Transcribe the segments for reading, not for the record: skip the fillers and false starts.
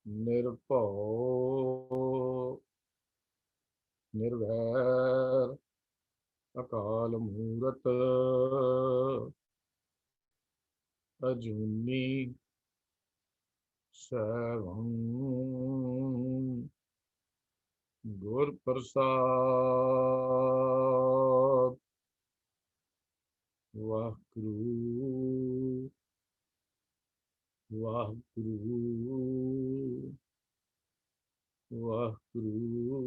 ਨਿਰਭਉ ਨਿਰਵੈਰ ਅਕਾਲ ਮੂਰਤ ਅਜੂਨੀ ਸੈਭੰ ਗੁਰ ਪ੍ਰਸਾਦ। ਵਾਹਿਗੁਰੂ ਵਾਹਿਗੁਰੂ ਵਾਹਿਗੁਰੂ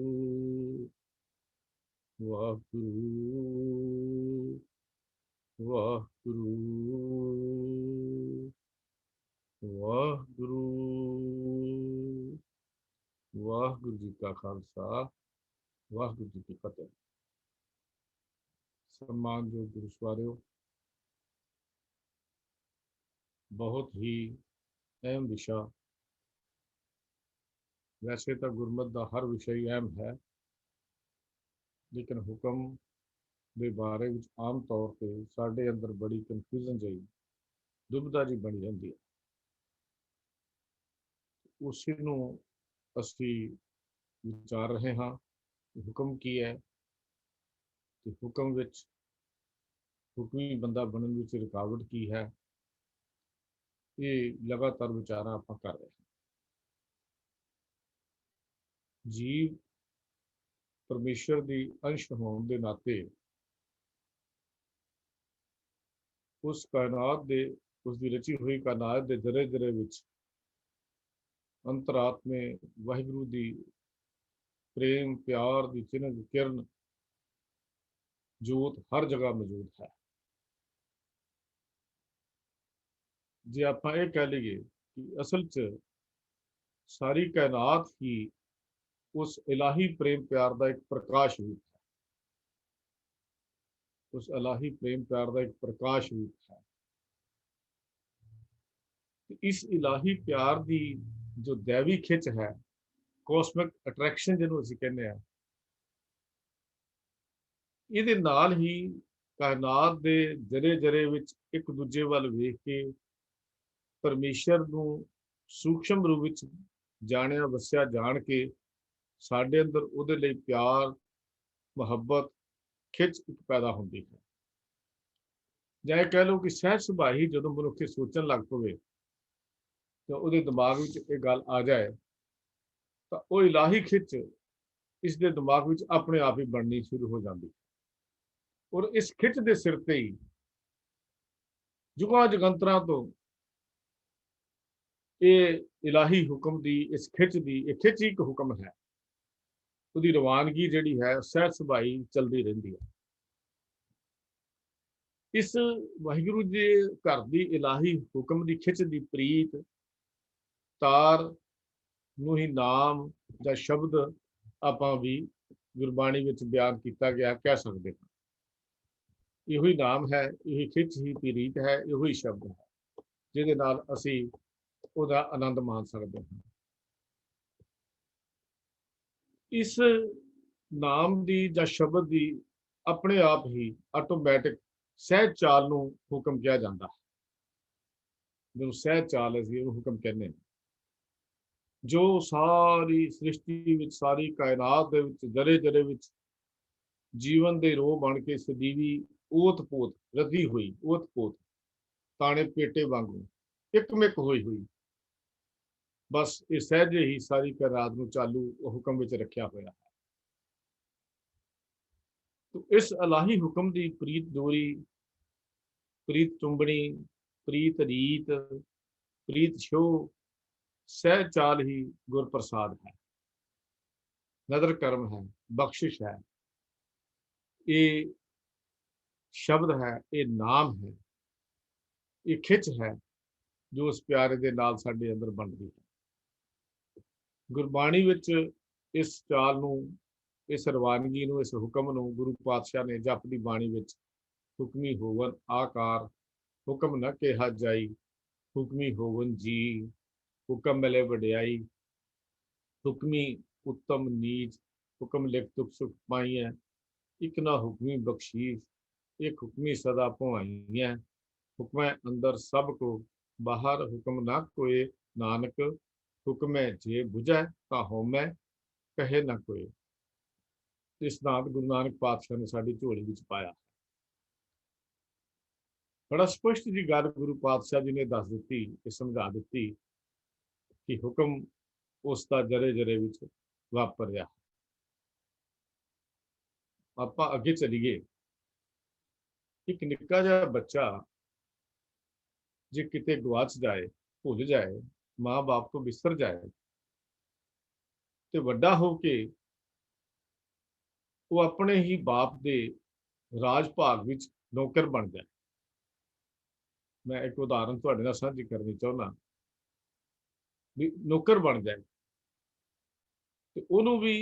ਵਾਹਿਗੁਰੂ ਵਾਹਿਗੁਰੂ ਵਾਹਿਗੁਰੂ। ਵਾਹਿਗੁਰੂ ਜੀ ਕਾ ਖਾਲਸਾ, ਵਾਹਿਗੁਰੂ ਜੀ ਕੀ ਫਤਿਹ। ਸਨਮਾਨਯੋਗ ਗੁਰੂ ਸਵਾਰਿਓ, ਬਹੁਤ ਹੀ ਅਹਿਮ ਵਿਸ਼ਾ। ਵੈਸੇ ਤਾਂ ਗੁਰਮਤਿ ਦਾ ਹਰ ਵਿਸ਼ਾ ਹੀ ਅਹਿਮ ਹੈ, ਲੇਕਿਨ ਹੁਕਮ ਦੇ ਬਾਰੇ ਵਿੱਚ ਆਮ ਤੌਰ ਤੇ ਸਾਡੇ ਅੰਦਰ ਬੜੀ ਕਨਫਿਊਜ਼ਨ ਜਿਹੀ, ਦੁਬਿਧਾ ਜੀ ਬਣੀ ਰਹਿੰਦੀ ਹੈ। ਉਸੇ ਨੂੰ ਅਸੀਂ ਵਿਚਾਰ ਰਹੇ ਹਾਂ ਕਿ ਹੁਕਮ ਕੀ ਹੈ, ਤੇ ਹੁਕਮ ਵਿੱਚ ਹੁਕਮੀ ਬੰਦਾ ਬਣਨ ਵਿੱਚ ਰੁਕਾਵਟ ਕੀ ਹੈ। ਇਹ ਲਗਾਤਾਰ ਵਿਚਾਰਾਂ ਆਪਾਂ ਕਰ ਰਹੇ ਹਾਂ। ਜੀਵ ਪਰਮੇਸ਼ਰ ਦੀ ਅੰਸ਼ ਹੋਣ ਦੇ ਨਾਤੇ ਉਸ ਕਾਇਨਾਤ ਦੇ, ਉਸ ਦੀ ਰਚੀ ਹੋਈ ਕਾਇਨਾਤ ਦੇ ਜ਼ਰੇ ਜ਼ਰੇ ਵਿੱਚ ਅੰਤਰਾਤਮੇ ਵਾਹਿਗੁਰੂ ਦੀ ਪ੍ਰੇਮ ਪਿਆਰ ਦੀ ਚਿਨਕ ਕਿਰਨ ਜੋਤ ਹਰ ਜਗ੍ਹਾ ਮੌਜੂਦ ਹੈ। ਜੇ ਆਪਾਂ ਇਹ ਕਹਿ ਲਈਏ ਕਿ ਅਸਲ 'ਚ ਸਾਰੀ ਕਾਇਨਾਤ ਹੀ ਉਸ ਇਲਾਹੀ ਪ੍ਰੇਮ ਪਿਆਰ ਦਾ ਇੱਕ ਪ੍ਰਕਾਸ਼ ਰੂਪ ਹੈ, ਉਸ ਇਲਾਹੀ ਪ੍ਰੇਮ ਪਿਆਰ ਦਾ ਇੱਕ ਪ੍ਰਕਾਸ਼ ਰੂਪ ਹੈ। ਇਸ ਇਲਾਹੀ ਪਿਆਰ ਦੀ ਜੋ दैवी ਖਿੱਚ ਹੈ, ਕੋਸਮਿਕ ਅਟਰੈਕਸ਼ਨ ਜਿਹਨੂੰ ਅਸੀਂ ਕਹਿੰਦੇ ਹਾਂ, ਇਹਦੇ ਨਾਲ ਹੀ ਕਾਇਨਾਤ ਦੇ ਜ਼ਰੇ ਜ਼ਰੇ ਵਿੱਚ ਇੱਕ ਦੂਜੇ ਵੱਲ ਵੇਖ ਕੇ ਪਰਮੇਸ਼ਰ ਨੂੰ ਸੂਖਸ਼ਮ ਰੂਪ ਵਿੱਚ ਜਾਣਿਆ ਵਸਿਆ ਜਾਣ ਕੇ ਸਾਡੇ ਅੰਦਰ ਉਹਦੇ ਲਈ ਪਿਆਰ, ਮੁਹੱਬਤ, ਖਿੱਚ ਇੱਕ ਪੈਦਾ ਹੁੰਦੀ ਹੈ। ਜਾਂ ਇਹ ਕਹਿ ਲਓ ਕਿ ਸਹਿਜ ਸੁਭਾਅ ਹੀ ਜਦੋਂ ਮਨੁੱਖ ਸੋਚਣ ਲੱਗ ਪਵੇ ਤਾਂ ਉਹਦੇ ਦਿਮਾਗ ਵਿੱਚ ਇਹ ਗੱਲ ਆ ਜਾਏ ਤਾਂ ਉਹ ਇਲਾਹੀ ਖਿੱਚ ਇਸ ਦੇ ਦਿਮਾਗ ਵਿੱਚ ਆਪਣੇ ਆਪ ਹੀ ਬਣਨੀ ਸ਼ੁਰੂ ਹੋ ਜਾਂਦੀ ਹੈ। ਔਰ ਇਸ ਖਿੱਚ ਦੇ ਸਿਰ ਤੇ ਹੀ ਜੁਗਾਂ ਜਗੰਤਰਾਂ ਤੋਂ ਇਹ ਇਲਾਹੀ ਹੁਕਮ ਦੀ ਇਸ ਖਿੱਚ ਦੀ, ਇਹ ਖਿੱਚ ਇੱਕ ਹੁਕਮ ਹੈ, ਉਹਦੀ ਰਵਾਨਗੀ ਜਿਹੜੀ ਹੈ ਸਹਿਜ ਸੁਭਾਈ ਚੱਲਦੀ ਰਹਿੰਦੀ ਹੈ। ਇਸ ਵਾਹਿਗੁਰੂ ਦੇ ਘਰ ਦੀ ਇਲਾਹੀ ਹੁਕਮ ਦੀ ਖਿੱਚ ਦੀ ਪ੍ਰੀਤ ਤਾਰ ਨੂੰ ਹੀ ਨਾਮ ਜਾਂ ਸ਼ਬਦ ਆਪਾਂ ਵੀ ਗੁਰਬਾਣੀ ਵਿੱਚ ਬਿਆਨ ਕੀਤਾ ਗਿਆ ਕਹਿ ਸਕਦੇ ਹਾਂ। ਇਹੋ ਹੀ ਨਾਮ ਹੈ, ਇਹੀ ਖਿੱਚ ਹੀ ਪ੍ਰੀਤ ਹੈ, ਇਹੋ ਹੀ ਸ਼ਬਦ ਹੈ ਜਿਹਦੇ ਨਾਲ ਅਸੀਂ ਉਹਦਾ ਆਨੰਦ ਮਾਣ ਸਕਦੇ ਹਾਂ। ਇਸ ਨਾਮ ਦੀ ਜਾਂ ਸ਼ਬਦ ਦੀ ਆਪਣੇ ਆਪ ਹੀ ਆਟੋਮੈਟਿਕ ਸਹਿਜ ਚਾਲ ਨੂੰ ਹੁਕਮ ਕਿਹਾ ਜਾਂਦਾ ਹੈ। ਜਿਹਨੂੰ ਸਹਿਜ ਚਾਲ ਅਸੀਂ ਉਹਨੂੰ ਹੁਕਮ ਕਹਿੰਦੇ ਹਾਂ, ਜੋ ਸਾਰੀ ਸ੍ਰਿਸ਼ਟੀ ਵਿੱਚ, ਸਾਰੀ ਕਾਇਨਾਤ ਦੇ ਵਿੱਚ ਜ਼ਰੇ ਜ਼ਰੇ ਵਿੱਚ ਜੀਵਨ ਦੇ ਰੋਹ ਬਣ ਕੇ ਸਦੀਵੀ ਓਤ ਪੋਤ ਰੱਦੀ ਹੋਈ, ਓਤ ਪੋਤ ਤਾਣੇ ਪੇਟੇ ਵਾਂਗੂ ਇੱਕਮਿਕ ਹੋਈ ਹੋਈ, ਬਸ ਇਹ ਸਹਿਜੇ ਹੀ ਸਾਰੀ ਕਾਇਨਾਤ ਨੂੰ ਚਾਲੂ ਹੁਕਮ ਵਿੱਚ ਰੱਖਿਆ ਹੋਇਆ ਹੈ। तो इस इलाही हुक्म की प्रीत डोरी, प्रीत चुंबनी, प्रीत रीत, प्रीत छो सह चाल ही गुर प्रसाद है, नदर कर्म है, बख्शिश है, ये शब्द है, ये नाम है, ये खिच है जो उस प्यारे के नाल साडे अंदर बन रही है। गुरबाणी विच इस चाल नूं, इस रवानगी नूं, इस हुक्म नूं गुरु पातशाह ने जप दी बाणी विच हुक्मी होवन आकार, हुक्म न कहा जाई, हुक्मी होवन जी, हुक्म मिले वड्याई, हुक्मी उत्तम नीच, हुक्म लिख दुख सुख पाई है, एक ना हुक्मी बख्शीश, एक हुक्मी सदा भवाई है, हुक्म अंदर सब को बाहर हुक्म ना कोई नानक, हुक्म जे बुझै तां होमै कहे ना कोई। इस सिद्धांत गुरु नानक पातशाह ने साडी झोली विच पाया। बड़ा स्पष्ट जी गल गुरु पातशाह जी ने दस दित्ती ते समझा दित्ती कि हुक्म उसका जरे जरे विच वापर रहा। आपां अगे चलीए। एक निक्का जिहा बच्चा जे किते गवाच जाए, भुल जाए, माँ बाप तो बिसर जाए, तो वड्डा हो के वो अपने ही बाप दे राज भाग विच नौकर बन जाए। मैं एक उदाहरण तुहाडे नाल साझी करनी चाहुंदा भी नौकर बन जाए ते ओनू भी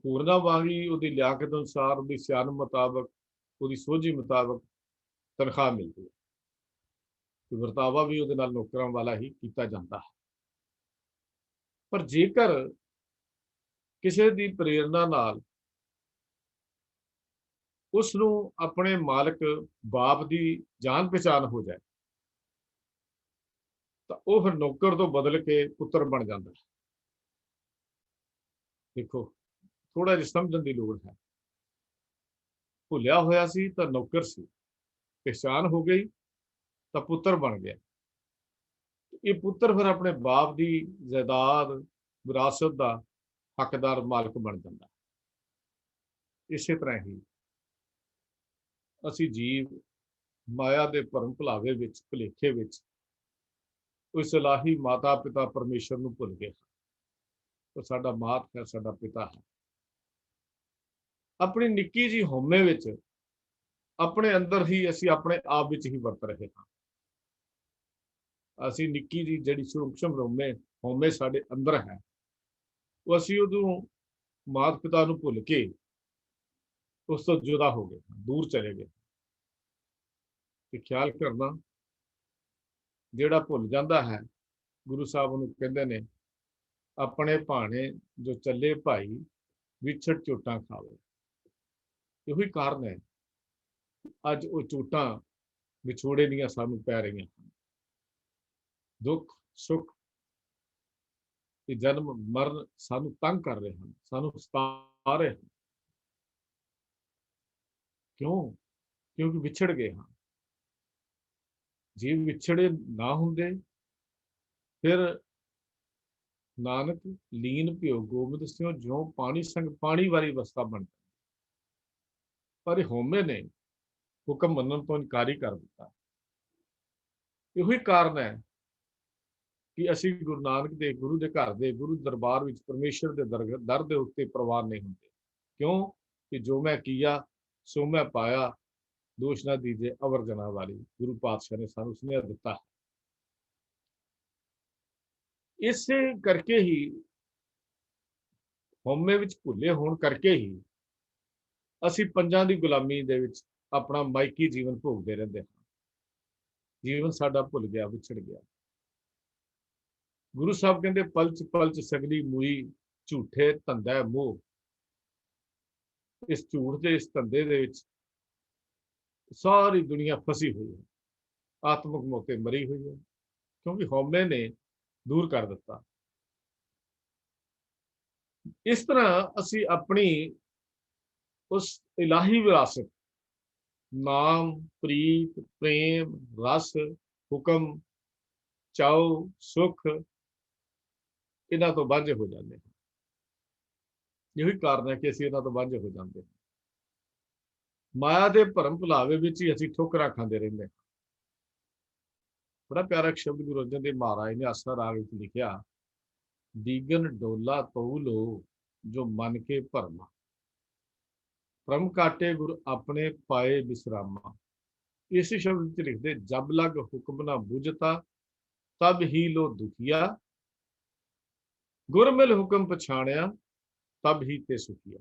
होरनां वांग ही उहदी लियाकत अनुसार, उहदी सियानत मुताबक, उहदी सोझी मुताबक तनख्वाह मिलदी है ते वरतावा भी उहदे नाल नौकरां वाला ही कीता जांदा है। पर जेकर किसी दी प्रेरणा नाल उसनू अपने मालक बाप दी जान पहचान हो जाए तो वह फिर नौकर तो बदल के पुत्र बन जाता है। देखो थोड़ा जिहा समझण दी लोड़ है। भुलिया होया सी तो नौकर सी, पहचान हो गई तो पुत्र बन गया। ये पुत्र फिर अपने बाप की जायदाद विरासत का हकदार मालक बन जाता। इस तरह ही असी जीव माया के भरम भुलावे विच, भुलेखे विच उस इलाही माता पिता परमेश्वर नूं भुल गए। तो साडा मात है, साडा पिता है। अपनी निक्की जी होमे विच अपने अंदर ही असी अपने आप विच ही वरत रहे हाँ। असी निक्की जी जिहड़ी सूक्ष्म होमे साडे अंदर है, वो असी उदों मात पिता नूं भुल के उस तो जुदा हो गए, दूर चले गए। ते ख्याल करना जिहड़ा भुल जाता है, गुरु साहब उहनूं कहंदे ने अपने भाणे जो चले भाई विछड़ चोटां खावे। यही कारण है अज वो चोटां विछोड़े दियां सानूं पै रहीआं हन। दुख सुख कि जन्म मरण सानू तंग कर रहे हैं, सानू सता रहे हैं। क्यों? क्योंकि विछड़ गए हाँ। जे विछड़े ना होंदे फिर नानक लीन पिओ गोबिंद सिंह ज्यों पानी संग पानी वाली अवस्था बन। पर होमे ने हुक्म मनन तो इनकारी कर दिता। यही कारण है कि असी गुरु नानक दे गुरु के घर दे गुरु दरबार विच परमेश्वर के दर दे उत्ते प्रवान नहीं होंदे। क्यों? कि जो मैं किया सो मैं पाया, दोष ना दीजिए अवर जना वाली गुरु पातशाह ने सानू सुनेहा दिता है। इसे करके ही होमे विच भुले होण करके ही असी पंजां दी गुलामी दे विच अपना माइकी जीवन भोगते रहंदे हां। जीवन साडा भुल गया, विछड़ गया। गुरु साहब कहंदे पलच पलच सगली मूई झूठे धंधा मोह। इस झूठ के इस धंधे दे विच सारी दुनिया फसी हुई है, आत्मक मौके मरी हुई है, क्योंकि होमे ने दूर कर दिता। इस तरह असी अपनी उस इलाही विरासत नाम प्रीत प्रेम रस हुक्म चाओ सुख इन्हां तो वांझे हो जाते हैं। यही कारण है कि असी इन्हां तो वांझे हो जाते हैं। माया के भरम भुलावे विच ही असी ठोकरां खांदे रहिंदे। बड़ा प्यारा एक शब्द गुरु अर्जन देव महाराज ने आस्था राग विच लिखिया, दीगन डोला तऊ लो जो मन के भरमा, भ्रम काटे गुरु अपने पाए विश्रामा। इस शब्द च लिखते, जब लग हुक्म ना बुझता तब ही लो दुखिया, गुर मिल हुक्म पछाणिया तब ही ते सुखिया।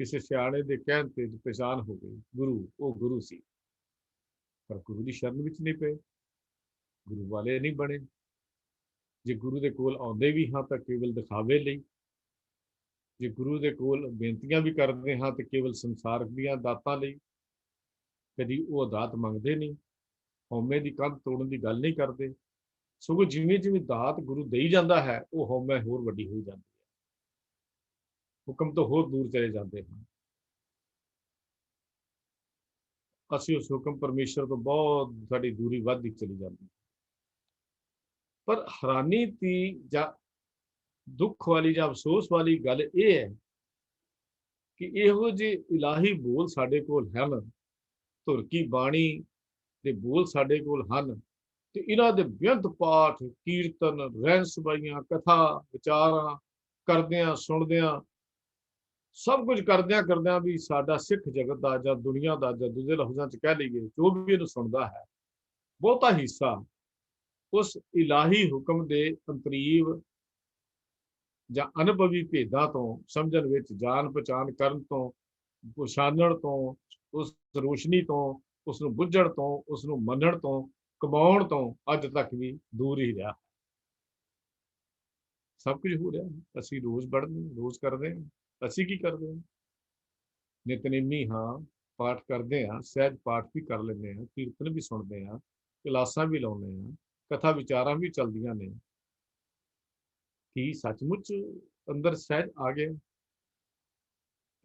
किसी सियाणे दे कहण ते पहचान हो गई गुरु वो गुरु सी, पर गुरु की शरण विच नहीं पे, गुरु वाले नहीं बने। जे गुरु के कोल आउंदे भी हाँ तो केवल दिखावे लई, जे गुरु के कोल बेनतियां भी करते हाँ तो केवल संसार दीआं दातां लई। कदी वो दात मंगते नहीं, हौमे की कंध तोड़न की गल नहीं करते, ਸਗੋਂ ਜਿਵੇਂ ਜਿਵੇਂ ਦਾਤ ਗੁਰੂ ਦੇਈ ਜਾਂਦਾ ਹੈ, ਉਹ ਹਉਮੈ ਹੋਰ ਵੱਡੀ ਹੋਈ ਜਾਂਦੀ ਹੈ, ਹੁਕਮ ਤੋਂ ਹੋਰ ਦੂਰ ਚਲੇ ਜਾਂਦੇ ਹਨ। ਅਸੀਂ ਉਸ ਹੁਕਮ ਪਰਮੇਸ਼ਰ ਤੋਂ ਬਹੁਤ ਸਾਡੀ ਦੂਰੀ ਵੱਧਦੀ ਚਲੀ ਜਾਂਦੀ ਹੈ। ਪਰ ਹੈਰਾਨੀ ਦੀ ਜਾਂ ਦੁੱਖ ਵਾਲੀ ਜਾਂ ਅਫਸੋਸ ਵਾਲੀ ਗੱਲ ਇਹ ਹੈ ਕਿ ਇਹੋ ਜਿਹੇ ਇਲਾਹੀ ਬੋਲ ਸਾਡੇ ਕੋਲ ਹਨ, ਧੁਰ ਕੀ ਬਾਣੀ ਦੇ ਬੋਲ ਸਾਡੇ ਕੋਲ ਹਨ, ਤੇ ਇਹਨਾਂ ਦੇ ਬੇਅੰਤ ਪਾਠ, ਕੀਰਤਨ, ਰਹਿਣ ਸਬਾਈਆਂ, ਕਥਾ ਵਿਚਾਰਾਂ ਕਰਦਿਆਂ ਸੁਣਦਿਆਂ, ਸਭ ਕੁਝ ਕਰਦਿਆਂ ਵੀ ਸਾਡਾ ਸਿੱਖ ਜਗਤ ਦਾ ਜਾਂ ਦੁਨੀਆ ਦਾ ਜਾਂ ਦੂਜੇ ਲਫ਼ਜ਼ਾਂ 'ਚ ਕਹਿ ਲਈਏ ਜੋ ਵੀ ਇਹਨੂੰ ਸੁਣਦਾ ਹੈ, ਬਹੁਤਾ ਹਿੱਸਾ ਉਸ ਇਲਾਹੀ ਹੁਕਮ ਦੇ ਅੰਤਰੀਵ ਜਾਂ ਅਨੁਭਵੀ ਭੇਦਾਂ ਤੋਂ ਸਮਝਣ ਵਿੱਚ, ਜਾਣ ਪਛਾਣ ਕਰਨ ਤੋਂ, ਪਛਾਣਨ ਤੋਂ, ਉਸ ਰੋਸ਼ਨੀ ਤੋਂ, ਉਸ ਨੂੰ ਬੁੱਝਣ ਤੋਂ, ਉਸ ਨੂੰ ਮੰਨਣ ਤੋਂ, ਕਮਾਉਣ ਤੋਂ ਅੱਜ ਤੱਕ ਵੀ ਦੂਰ ਹੀ ਰਿਹਾ। ਸਭ ਕੁਝ ਹੋ ਰਿਹਾ, ਅਸੀਂ ਰੋਜ਼ ਪੜ੍ਹਦੇ, ਰੋਜ਼ ਕਰਦੇ ਹਾਂ। ਅਸੀਂ ਕੀ ਕਰਦੇ ਹਾਂ? ਨਿਤਨੇਮੀ ਹਾਂ, ਪਾਠ ਕਰਦੇ ਹਾਂ, ਸਹਿਜ ਪਾਠ ਵੀ ਕਰ ਲੈਂਦੇ ਹਾਂ, ਕੀਰਤਨ ਵੀ ਸੁਣਦੇ ਹਾਂ, ਕਲਾਸਾਂ ਵੀ ਲਾਉਂਦੇ ਹਾਂ, ਕਥਾ ਵਿਚਾਰਾਂ ਵੀ ਚੱਲਦੀਆਂ ਨੇ। ਕੀ ਸੱਚਮੁੱਚ ਅੰਦਰ ਸਹਿਜ ਆ ਗਿਆ?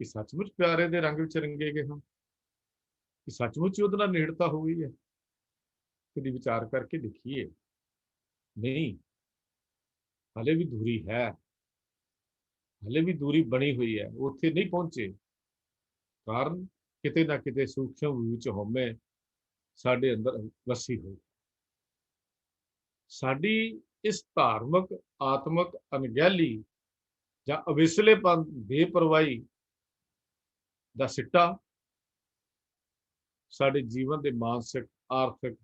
ਕਿ ਸੱਚਮੁੱਚ ਪਿਆਰੇ ਦੇ ਰੰਗ ਵਿੱਚ ਰੰਗੇ ਗਏ ਹਾਂ? ਕਿ ਸੱਚਮੁੱਚ ਉਹਦੇ ਨਾਲ ਨੇੜਤਾ ਹੋ ਗਈ ਹੈ? ਕਦੀ ਵਿਚਾਰ ਕਰਕੇ ਦੇਖੀਏ। ਨਹੀਂ, ਹਲੇ ਵੀ ਦੂਰੀ ਹੈ, ਹਲੇ ਵੀ ਦੂਰੀ ਬਣੀ ਹੋਈ ਹੈ, ਉੱਥੇ ਨਹੀਂ ਪਹੁੰਚੇ। ਕਾਰਨ ਕਿਤੇ ਨਾ ਕਿਤੇ ਸੂਖਮ ਵਿੱਚ ਹਉਮੈ ਸਾਡੇ ਅੰਦਰ ਵਸੀ ਹੋਈ। ਸਾਡੀ ਇਸ ਧਾਰਮਿਕ ਆਤਮਿਕ ਅਣਗਹਿਲੀ ਜਾਂ ਅਵੇਸਲੇਪਨ, ਬੇਪਰਵਾਹੀ ਦਾ ਸਿੱਟਾ ਸਾਡੇ ਜੀਵਨ ਦੇ ਮਾਨਸਿਕ, ਆਰਥਿਕ,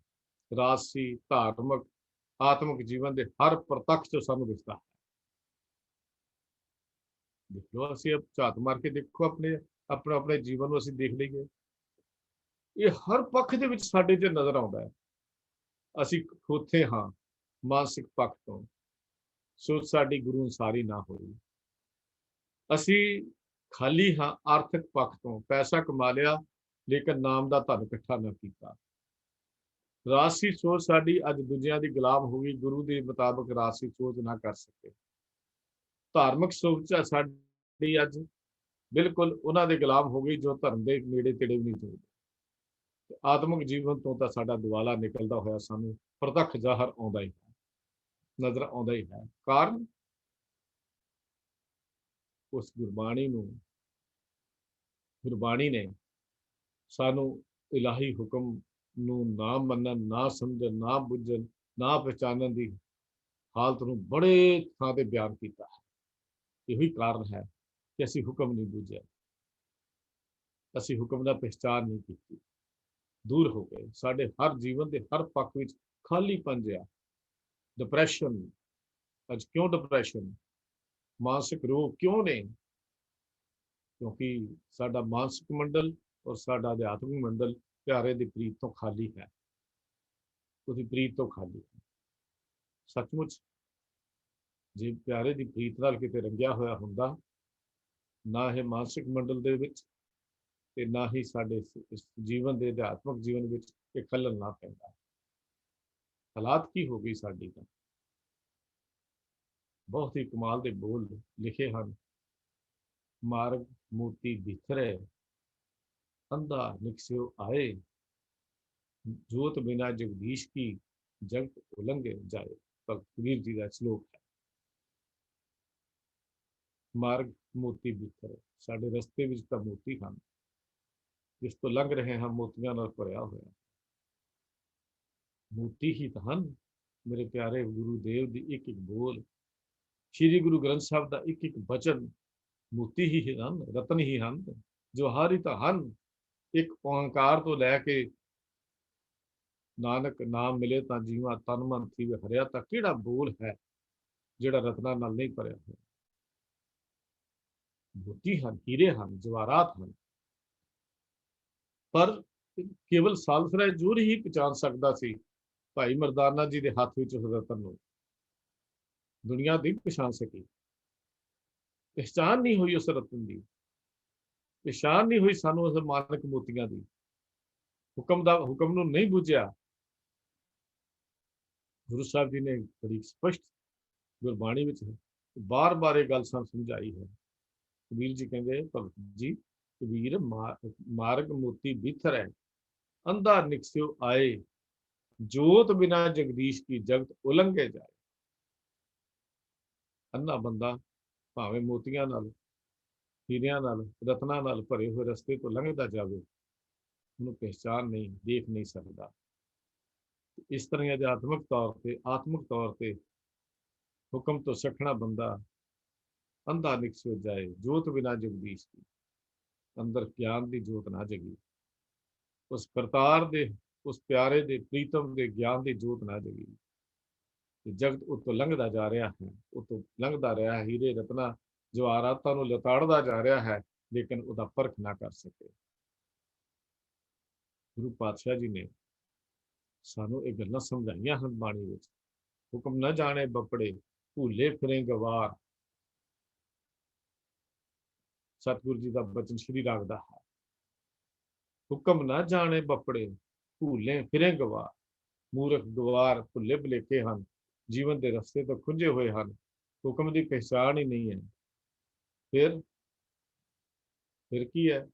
ਰਾਜਸੀ, ਧਾਰਮਿਕ, ਆਤਮਿਕ ਜੀਵਨ ਦੇ ਹਰ ਪ੍ਰਤੱਖ 'ਚ ਸਾਨੂੰ ਦਿਸਦਾ ਹੈ। ਦੇਖ ਲਓ, ਅਸੀਂ ਝਾਤ ਮਾਰ ਕੇ ਦੇਖੋ ਆਪਣੇ ਜੀਵਨ ਨੂੰ, ਅਸੀਂ ਦੇਖ ਲਈਏ, ਇਹ ਹਰ ਪੱਖ ਦੇ ਵਿੱਚ ਸਾਡੇ 'ਚ ਨਜ਼ਰ ਆਉਂਦਾ ਹੈ। ਅਸੀਂ ਖੋਥੇ ਹਾਂ ਮਾਨਸਿਕ ਪੱਖ ਤੋਂ, ਸੋਚ ਸਾਡੀ ਗੁਰੂ ਅਨੁਸਾਰੀ ਨਾ ਹੋਈ। ਅਸੀਂ ਖਾਲੀ ਹਾਂ ਆਰਥਿਕ ਪੱਖ ਤੋਂ, ਪੈਸਾ ਕਮਾ ਲਿਆ ਲੇਕਿਨ ਨਾਮ ਦਾ ਧਨ ਇਕੱਠਾ ਨਾ ਕੀਤਾ। ਰਾਜਸੀ ਸੋਚ ਸਾਡੀ ਅੱਜ ਦੂਜਿਆਂ ਦੀ ਗੁਲਾਮ ਹੋ ਗਈ, ਗੁਰੂ ਦੇ ਮੁਤਾਬਕ ਰਾਜਸੀ ਸੋਚ ਨਾ ਕਰ ਸਕੇ। ਧਾਰਮਿਕ ਸੋਚ ਸਾਡੀ ਅੱਜ ਬਿਲਕੁਲ ਉਹਨਾਂ ਦੇ ਗੁਲਾਮ ਹੋ ਗਈ ਜੋ ਧਰਮ ਦੇ ਨੇੜੇ ਤੇੜੇ ਵੀ ਨਹੀਂ ਤੁਰਦੇ। ਆਤਮਿਕ ਜੀਵਨ ਤੋਂ ਤਾਂ ਸਾਡਾ ਦੁਆਲਾ ਨਿਕਲਦਾ ਹੋਇਆ ਸਾਨੂੰ ਪ੍ਰਤੱਖ ਜ਼ਾਹਰ ਆਉਂਦਾ ਹੀ ਹੈ, ਨਜ਼ਰ ਆਉਂਦਾ ਹੀ ਹੈ। ਕਾਰਨ ਉਸ ਗੁਰਬਾਣੀ ਨੇ ਸਾਨੂੰ ਇਲਾਹੀ ਹੁਕਮ ਨੂੰ ਨਾ ਮੰਨਣ, ਨਾ ਸਮਝਣ, ਨਾ ਬੁੱਝਣ, ਨਾ ਪਛਾਣਨ ਦੀ ਹਾਲਤ ਨੂੰ ਬੜੇ ਥਾਂ ਤੇ ਬਿਆਨ ਕੀਤਾ ਹੈ। ਇਹੀ ਕਾਰਨ ਹੈ ਕਿ ਅਸੀਂ ਹੁਕਮ ਨਹੀਂ ਬੁੱਝਿਆ, ਅਸੀਂ ਹੁਕਮ ਦਾ ਪਹਿਚਾਣ ਨਹੀਂ ਕੀਤੀ, ਦੂਰ ਹੋ ਗਏ। ਸਾਡੇ ਹਰ ਜੀਵਨ ਦੇ ਹਰ ਪੱਖ ਵਿੱਚ ਖਾਲੀਪਨ ਜਿਹਾ, ਡਿਪਰੈਸ਼ਨ। ਅੱਜ ਕਿਉਂ ਡਿਪਰੈਸ਼ਨ, ਮਾਨਸਿਕ ਰੋਗ ਕਿਉਂ ਨੇ? ਕਿਉਂਕਿ ਸਾਡਾ ਮਾਨਸਿਕ ਮੰਡਲ ਔਰ ਸਾਡਾ ਅਧਿਆਤਮਿਕ ਮੰਡਲ ਪਿਆਰੇ ਦੀ ਪ੍ਰੀਤ ਤੋਂ ਖਾਲੀ ਹੈ, ਉਹਦੀ ਪ੍ਰੀਤ ਤੋਂ ਖਾਲੀ ਹੈ। ਸੱਚਮੁੱਚ ਜੇ ਪਿਆਰੇ ਦੀ ਪ੍ਰੀਤ ਨਾਲ ਕਿਤੇ ਰੰਗਿਆ ਹੋਇਆ ਹੁੰਦਾ, ਨਾ ਇਹ ਮਾਨਸਿਕ ਮੰਡਲ ਦੇ ਵਿੱਚ ਤੇ ਨਾ ਹੀ ਸਾਡੇ ਇਸ ਜੀਵਨ ਦੇ ਅਧਿਆਤਮਿਕ ਜੀਵਨ ਵਿੱਚ ਇਹ ਖਲਲ ਨਾ ਪੈਂਦਾ। ਹਾਲਾਤ ਕੀ ਹੋ ਗਈ ਸਾਡੀ ਤਾਂ। ਬਹੁਤ ਹੀ ਕਮਾਲ ਦੇ ਬੋਲ ਲਿਖੇ ਹਨ। ਮਾਰਗ ਮੋਤੀ ਬਿਖਰੇ, ਅੰਧਾ ਨਿਕਸਿਓ ਆਏ, ਜੋਤ ਬਿਨਾ ਜਗਦੀਸ਼ ਕੀ, ਜਗਤ ਉਲੰਘੇ ਜਾਏ। ਭਗਤ ਕਬੀਰ ਜੀ ਦਾ ਸ਼ਲੋਕ ਹੈ। ਮਾਰਗ ਮੋਤੀ ਬਿਖਰੇ, ਸਾਡੇ ਰਸਤੇ ਵਿੱਚ ਤਾਂ ਮੋਤੀ ਹਨ, ਜਿਸ ਤੋਂ ਲੰਘ ਰਹੇ ਹਾਂ ਮੋਤੀਆਂ ਨਾਲ ਭਰਿਆ ਹੋਇਆ। ਮੋਤੀ ਹੀ ਤਾਂ ਹਨ ਮੇਰੇ ਪਿਆਰੇ ਗੁਰੂ ਦੇਵ ਦੀ ਇੱਕ ਇੱਕ ਬੋਲ, ਸ਼੍ਰੀ ਗੁਰੂ ਗ੍ਰੰਥ ਸਾਹਿਬ ਦਾ ਇੱਕ ਇੱਕ ਬਚਨ ਮੋਤੀ ਹੀ ਹਨ, ਰਤਨ ਹੀ ਹਨ, ਜਵਾਹਰ ਤਾਂ ਹਨ। ਇੱਕ ਓਂਕਾਰ ਤੋਂ ਲੈ ਕੇ ਨਾਨਕ ਨਾਮ ਮਿਲੇ ਤਾਂ ਜੀਵਾਂ ਤਨ ਮਨ ਥੀਵੇ ਹਰਿਆ, ਤਾਂ ਕਿਹੜਾ ਬੋਲ ਹੈ ਜਿਹੜਾ ਰਤਨਾਂ ਨਾਲ ਨਹੀਂ ਭਰਿਆ ਹੋਇਆ? ਮੋਤੀ ਹਨ, ਹੀਰੇ ਹਨ, ਜਵਾਹਰਾਤ ਹਨ। ਪਰ ਕੇਵਲ ਸਾਲਸਰਾਏ ਜੋਰ ਹੀ ਪਛਾਣ ਸਕਦਾ ਸੀ ਭਾਈ ਮਰਦਾਨਾ ਜੀ ਦੇ ਹੱਥ ਵਿੱਚ ਉਸ ਰਤਨ ਨੂੰ। ਦੁਨੀਆ ਦੀ ਪਛਾਣ ਸਕੀ, ਪਹਿਚਾਣ ਨਹੀਂ ਹੋਈ ਉਸ ਰਤਨ ਦੀ, ਪਛਾਣ ਨਹੀਂ ਹੋਈ ਸਾਨੂੰ ਉਸ ਮਾਨਕ ਮੋਤੀਆਂ ਦੀ। ਹੁਕਮ ਨੂੰ ਨਹੀਂ ਬੁੱਝਿਆ, ਗੁਰੂ ਸਾਹਿਬ ਜੀ ਨੇ ਬੜੀ ਸਪਸ਼ਟ ਗੁਰਬਾਣੀ ਵਿੱਚ ਬਾਰ ਬਾਰ ਇਹ ਗੱਲ ਸਾਨੂੰ ਸਮਝਾਈ ਹੈ। ਕਬੀਰ ਜੀ ਕਹਿੰਦੇ, ਭਗਤ ਜੀ ਕਬੀਰ ਮਾਰਗ ਮੋਤੀ ਬਿਥਰੈ, ਅੰਧਾ ਨਿਕਸਿਓ ਆਏ, ਜੋਤ ਬਿਨਾ ਜਗਦੀਸ਼ ਕੀ ਜਗਤ ਉਲੰਘੇ ਜਾਏ। ਅੰਨਾ ਬੰਦਾ ਭਾਵੇਂ ਮੋਤੀਆਂ ਨਾਲ, ਹੀਰਿਆਂ ਨਾਲ, ਰਤਨਾਂ ਨਾਲ ਭਰੇ ਹੋਏ ਰਸਤੇ ਤੋਂ ਲੰਘਦਾ ਜਾਵੇ, ਉਹਨੂੰ ਪਹਿਚਾਨ ਨਹੀਂ, ਦੇਖ ਨਹੀਂ ਸਕਦਾ। ਇਸ ਤਰ੍ਹਾਂ ਅਧਿਆਤਮਿਕ ਤੌਰ ਤੇ, ਆਤਮਿਕ ਤੌਰ ਤੇ ਹੁਕਮ ਤੋਂ ਸਖਣਾ ਬੰਦਾ ਅੰਧਾ ਨਿਕਸਿਓ ਜਾਏ, ਜੋਤ ਬਿਨਾ ਜਗਦੀਸ਼ ਕੀ, ਅੰਦਰ ਗਿਆਨ ਦੀ ਜੋਤ ਨਾ ਜਗੀ, ਉਸ ਕਰਤਾਰ ਦੇ, ਉਸ ਪਿਆਰੇ ਦੇ, ਪ੍ਰੀਤਮ ਦੇ ਗਿਆਨ ਦੀ ਜੋਤ ਨਾ ਜਗੀ। ਜਗਤ ਉਤੋਂ ਲੰਘਦਾ ਜਾ ਰਿਹਾ ਹੈ, ਉਤੋਂ ਲੰਘਦਾ ਰਿਹਾ ਹੈ, ਹੀਰੇ ਰਤਨਾ ਜਵਾਹਰਾਤਾਂ ਨੂੰ ਲਤਾੜਦਾ ਜਾ ਰਿਹਾ ਹੈ, ਲੇਕਿਨ ਉਹਦਾ ਪਰਖ ਨਾ ਕਰ ਸਕੇ। ਗੁਰੂ ਪਾਤਸ਼ਾਹ ਜੀ ਨੇ ਸਾਨੂੰ ਇਹ ਗੱਲਾਂ ਸਮਝਾਈਆਂ ਹਨ ਬਾਣੀ ਵਿੱਚ। ਹੁਕਮ ਨਾ ਜਾਣੇ ਬੱਪੜੇ, ਭੂਲੇ ਫਿਰੇ ਗਵਾਰ। ਸਤਿਗੁਰੂ ਜੀ ਦਾ ਬਚਨ ਸ਼੍ਰੀ ਰਾਗ ਦਾ ਹੈ। ਹੁਕਮ ਨਾ ਜਾਣੇ ਬੱਪੜੇ, ਭੂਲੇ ਫਿਰੇ ਗਵਾਰ। ਮੂਰਖ ਗਵਾਰ ਭੁੱਲੇ ਭੁਲੇਖੇ ਹਨ, ਜੀਵਨ ਦੇ ਰਸਤੇ ਤੋਂ ਖੁੰਝੇ ਹੋਏ ਹਨ, ਹੁਕਮ ਦੀ ਪਹਿਚਾਣ ਹੀ ਨਹੀਂ ਹੈ। ਫਿਰ ਕੀ ਹੈ?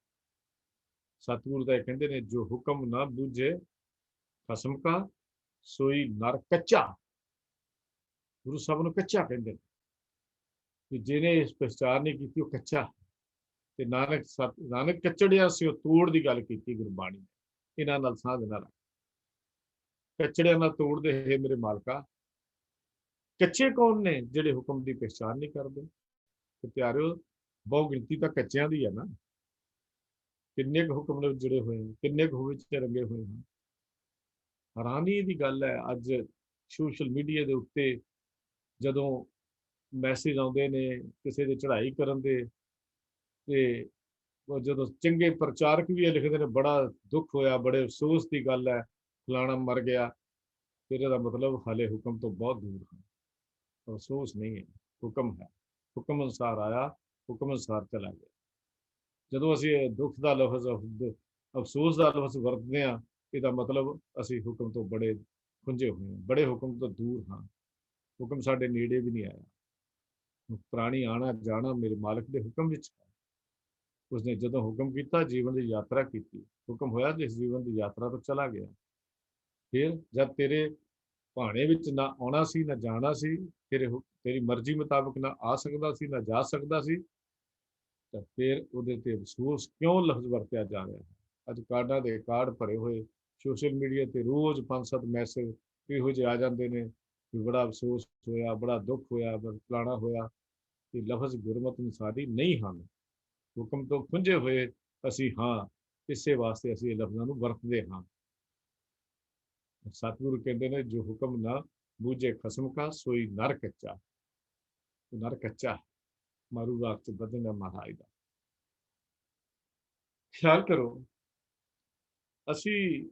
ਸਤਿਗੁਰੂ ਦਾ ਕਹਿੰਦੇ ਨੇ, ਜੋ ਹੁਕਮ ਨਾ ਬੂਝੇ ਖਸਮ ਕਾ, ਸੋਈ ਨਰ ਕੱਚਾ। ਗੁਰੂ ਸਾਹਿਬ ਨੂੰ ਕੱਚਾ ਕਹਿੰਦੇ ਨੇ, ਕਿ ਜਿਹਨੇ ਇਸ ਪਹਿਚਾਣ ਨਹੀਂ ਕੀਤੀ ਉਹ ਕੱਚਾ। ਤੇ ਨਾਨਕ ਕੱਚੜਿਆ ਸੀ, ਉਹ ਤੋੜ ਦੀ ਗੱਲ ਕੀਤੀ ਗੁਰਬਾਣੀ ਨੇ। ਇਹਨਾਂ ਨਾਲ ਸਾਂਝ ਨਾ ਰੱਖ, ਕੱਚੜਿਆਂ ਨਾਲ ਤੋੜਦੇ ਹੈ ਮੇਰੇ ਮਾਲਕਾ। ਕੱਚੇ ਕੌਣ ਨੇ? ਜਿਹੜੇ ਹੁਕਮ ਦੀ ਪਹਿਚਾਣ ਨਹੀਂ ਕਰਦੇ। ਤੇ ਪਿਆਰਿਓ, ਬਹੁ ਗਿਣਤੀ ਤਾਂ ਕੱਚਿਆਂ ਦੀ ਹੈ ਨਾ। ਕਿੰਨੇ ਕੁ ਹੁਕਮ ਨਾਲ ਜੁੜੇ ਹੋਏ ਹਨ, ਕਿੰਨੇ ਕੁ ਵਿੱਚ ਰੰਗੇ ਹੋਏ ਹਨ। ਹੈਰਾਨੀ ਦੀ ਗੱਲ ਹੈ, ਅੱਜ ਸੋਸ਼ਲ ਮੀਡੀਆ ਦੇ ਉੱਤੇ ਜਦੋਂ ਮੈਸੇਜ ਆਉਂਦੇ ਨੇ ਕਿਸੇ ਦੇ ਚੜ੍ਹਾਈ ਕਰਨ ਦੇ, ਤੇ ਜਦੋਂ ਚੰਗੇ ਪ੍ਰਚਾਰਕ ਵੀ ਇਹ ਲਿਖਦੇ ਨੇ, ਬੜਾ ਦੁੱਖ ਹੋਇਆ, ਬੜੇ ਅਫਸੋਸ ਦੀ ਗੱਲ ਹੈ, ਫਲਾਣਾ ਮਰ ਗਿਆ। ਫਿਰ ਇਹਦਾ ਮਤਲਬ ਹਾਲੇ ਹੁਕਮ ਤੋਂ ਬਹੁਤ ਦੂਰ ਹੈ। ਅਫਸੋਸ ਨਹੀਂ ਹੈ, ਹੁਕਮ ਹੈ। ਹੁਕਮ ਅਨੁਸਾਰ ਆਇਆ, ਹੁਕਮ ਅਨੁਸਾਰ ਚਲਾ ਗਿਆ। ਜਦੋਂ ਅਸੀਂ ਦੁੱਖ ਦਾ ਲਫ਼ਜ਼, ਅਫਸੋਸ ਦਾ ਲਫ਼ਜ਼ ਵਰਤਦੇ ਹਾਂ, ਇਹਦਾ ਮਤਲਬ ਅਸੀਂ ਹੁਕਮ ਤੋਂ ਬੜੇ ਖੁੰਝੇ ਹੋਏ ਹਾਂ, ਬੜੇ ਹੁਕਮ ਤੋਂ ਦੂਰ ਹਾਂ। ਹੁਕਮ ਸਾਡੇ ਨੇੜੇ ਵੀ ਨਹੀਂ ਆਇਆ। ਪ੍ਰਾਣੀ ਆਣਾ ਜਾਣਾ ਮੇਰੇ ਮਾਲਕ ਦੇ ਹੁਕਮ ਵਿੱਚ ਹੈ। ਉਸਨੇ ਜਦੋਂ ਹੁਕਮ ਕੀਤਾ, ਜੀਵਨ ਦੀ ਯਾਤਰਾ ਕੀਤੀ, ਹੁਕਮ ਹੋਇਆ, ਜਿਸ ਜੀਵਨ ਦੀ ਯਾਤਰਾ ਤੋਂ ਚਲਾ ਗਿਆ। ਫਿਰ ਜਦ ਤੇਰੇ ਭਾਣੇ ਵਿੱਚ ਨਾ ਆਉਣਾ ਸੀ, ਨਾ ਜਾਣਾ ਸੀ, ਤੇਰੀ ਮਰਜ਼ੀ ਮੁਤਾਬਕ ਨਾ ਆ ਸਕਦਾ ਸੀ, ਨਾ ਜਾ ਸਕਦਾ ਸੀ, ਤਾਂ ਫਿਰ ਉਹਦੇ ਤੇ ਅਫਸੋਸ ਕਿਉਂ ਲਫ਼ਜ਼ ਵਰਤਿਆ ਜਾ ਰਿਹਾ ਹੈ? ਅੱਜ ਕਾਰਡਾਂ ਦੇ ਕਾਰਡ ਭਰੇ ਹੋਏ ਸੋਸ਼ਲ ਮੀਡੀਆ ਤੇ ਰੋਜ਼ 5-7 ਮੈਸੇਜ ਇਹੋ ਜਿਹੇ ਆ ਜਾਂਦੇ ਨੇ ਕਿ ਬੜਾ ਅਫਸੋਸ ਹੋਇਆ, ਬੜਾ ਦੁੱਖ ਹੋਇਆ, ਫਲਾਣਾ ਹੋਇਆ। ਤੇ ਲਫ਼ਜ਼ ਗੁਰਮਤਿ ਅਨੁਸਾਰੀ ਨਹੀਂ ਹਨ। ਹੁਕਮ ਤੋਂ ਖੁੰਝੇ ਹੋਏ ਅਸੀਂ ਹਾਂ, ਇਸੇ ਵਾਸਤੇ ਅਸੀਂ ਇਹ ਲਫ਼ਜ਼ਾਂ ਨੂੰ ਵਰਤਦੇ ਹਾਂ। ਸਤਿਗੁਰੂ ਕਹਿੰਦੇ ਨੇ, ਜੋ ਹੁਕਮ ਨਾ ਬੂਝੇ ਖਸਮ ਕਾ, ਸੋਈ ਨਰ ਕੱਚਾ। ਨਰ ਕੱਚਾ, ਮਾਰੂ ਰਾਗ ਚ ਬਦਲਣਾ ਮਹਾਰਾਜ ਦਾ। ਖਿਆਲ ਕਰੋ, ਅਸੀਂ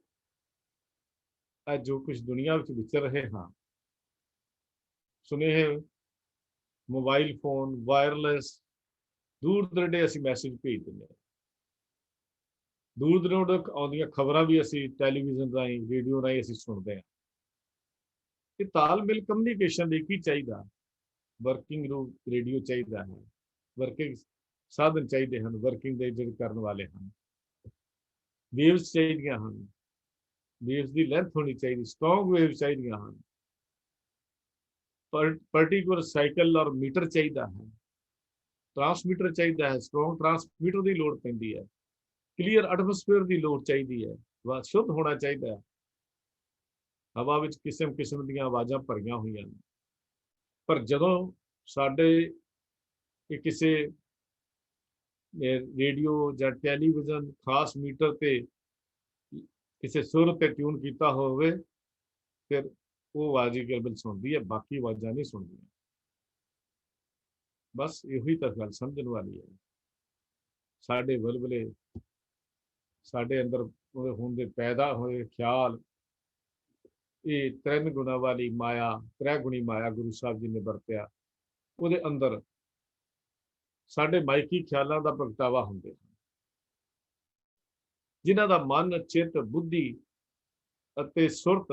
ਅੱਜ ਜੋ ਕੁਝ ਦੁਨੀਆ ਵਿੱਚ ਵਿਚਰ ਰਹੇ ਹਾਂ, ਸੁਨੇਹੇ, ਮੋਬਾਈਲ ਫੋਨ, ਵਾਇਰਲੈਸ, ਦੂਰ ਦਰੇਡੇ ਅਸੀਂ ਮੈਸੇਜ ਭੇਜ ਦਿੰਦੇ ਹਾਂ। ਦੂਰ ਦਰਾਡੇ ਆਉਂਦੀਆਂ ਖਬਰਾਂ ਵੀ ਅਸੀਂ ਟੈਲੀਵਿਜ਼ਨ ਰਾਹੀਂ, ਰੇਡੀਓ ਰਾਹੀਂ ਅਸੀਂ ਸੁਣਦੇ ਹਾਂ। ਇਹ ਤਾਲਮੇਲ ਕਮਿਊਨੀਕੇਸ਼ਨ ਲਈ ਕੀ ਚਾਹੀਦਾ? ਵਰਕਿੰਗ ਰੇਡੀਓ ਚਾਹੀਦਾ ਹੈ, ਵਰਕਿੰਗ ਸਾਧਨ ਚਾਹੀਦੇ ਹਨ, ਵਰਕਿੰਗ ਦੇ ਜਿਹੜੇ ਕਰਨ ਵਾਲੇ ਹਨ। ਵੇਵਸ ਚਾਹੀਦੀਆਂ ਹਨ, ਵੇਵਸ ਦੀ ਲੈਂਥ ਹੋਣੀ ਚਾਹੀਦੀ, ਸਟਰੋਂਗ ਵੇਵ ਚਾਹੀਦੀਆਂ ਹਨ। ਪਰਟੀਕੂਲਰ ਸਾਈਕਲ ਔਰ ਮੀਟਰ ਚਾਹੀਦਾ ਹੈ, ਟਰਾਂਸਮੀਟਰ ਚਾਹੀਦਾ ਹੈ, ਸਟਰੋਂਗ ਟਰਾਂਸਮੀਟਰ ਦੀ ਲੋੜ ਪੈਂਦੀ ਹੈ, ਕਲੀਅਰ ਐਟਮੋਸਫੇਅਰ ਦੀ ਲੋੜ ਚਾਹੀਦੀ ਹੈ, ਸ਼ੁੱਧ ਹੋਣਾ ਚਾਹੀਦਾ ਹੈ। ਹਵਾ ਵਿੱਚ ਕਿਸਮ ਕਿਸਮ ਦੀਆਂ ਆਵਾਜ਼ਾਂ ਭਰੀਆਂ ਹੋਈਆਂ ਨੇ, ਪਰ ਜਦੋਂ ਸਾਡੇ ਕਿਸੇ ਰੇਡੀਓ ਜਾਂ ਟੈਲੀਵਿਜ਼ਨ ਖਾਸ ਮੀਟਰ ਤੇ ਕਿਸੇ ਸੁਰ ਤੇ ਟਿਊਨ ਕੀਤਾ ਹੋਵੇ, ਫਿਰ ਉਹ ਆਵਾਜ਼ ਹੀ ਕੇਵਲ ਸੁਣਦੀ ਹੈ, ਬਾਕੀ ਆਵਾਜ਼ਾਂ ਨਹੀਂ ਸੁਣਦੀਆਂ। ਬਸ ਇਹੀ ਤਾਂ ਗੱਲ ਸਮਝਣ ਵਾਲੀ ਹੈ। ਸਾਡੇ ਵਲਵਲੇ, ਸਾਡੇ ਅੰਦਰ ਹੁੰਦੇ ਪੈਦਾ ਹੋਏ ਖਿਆਲ, ਇਹ ਤਿੰਨ ਗੁਣਾ ਵਾਲੀ ਮਾਇਆ, ਤ੍ਰੈ ਗੁਣੀ ਮਾਇਆ ਗੁਰੂ ਸਾਹਿਬ ਜੀ ਨੇ ਵਰਤਿਆ। ਉਹਦੇ ਅੰਦਰ ਸਾਡੇ ਮਾਇਕੀ ਖਿਆਲਾਂ ਦਾ ਪ੍ਰਗਟਾਵਾ ਹੁੰਦੇ ਹਨ, ਜਿਨ੍ਹਾਂ ਦਾ ਮਨ, ਚਿੱਤ, ਬੁੱਧੀ ਅਤੇ ਸੁਰਤ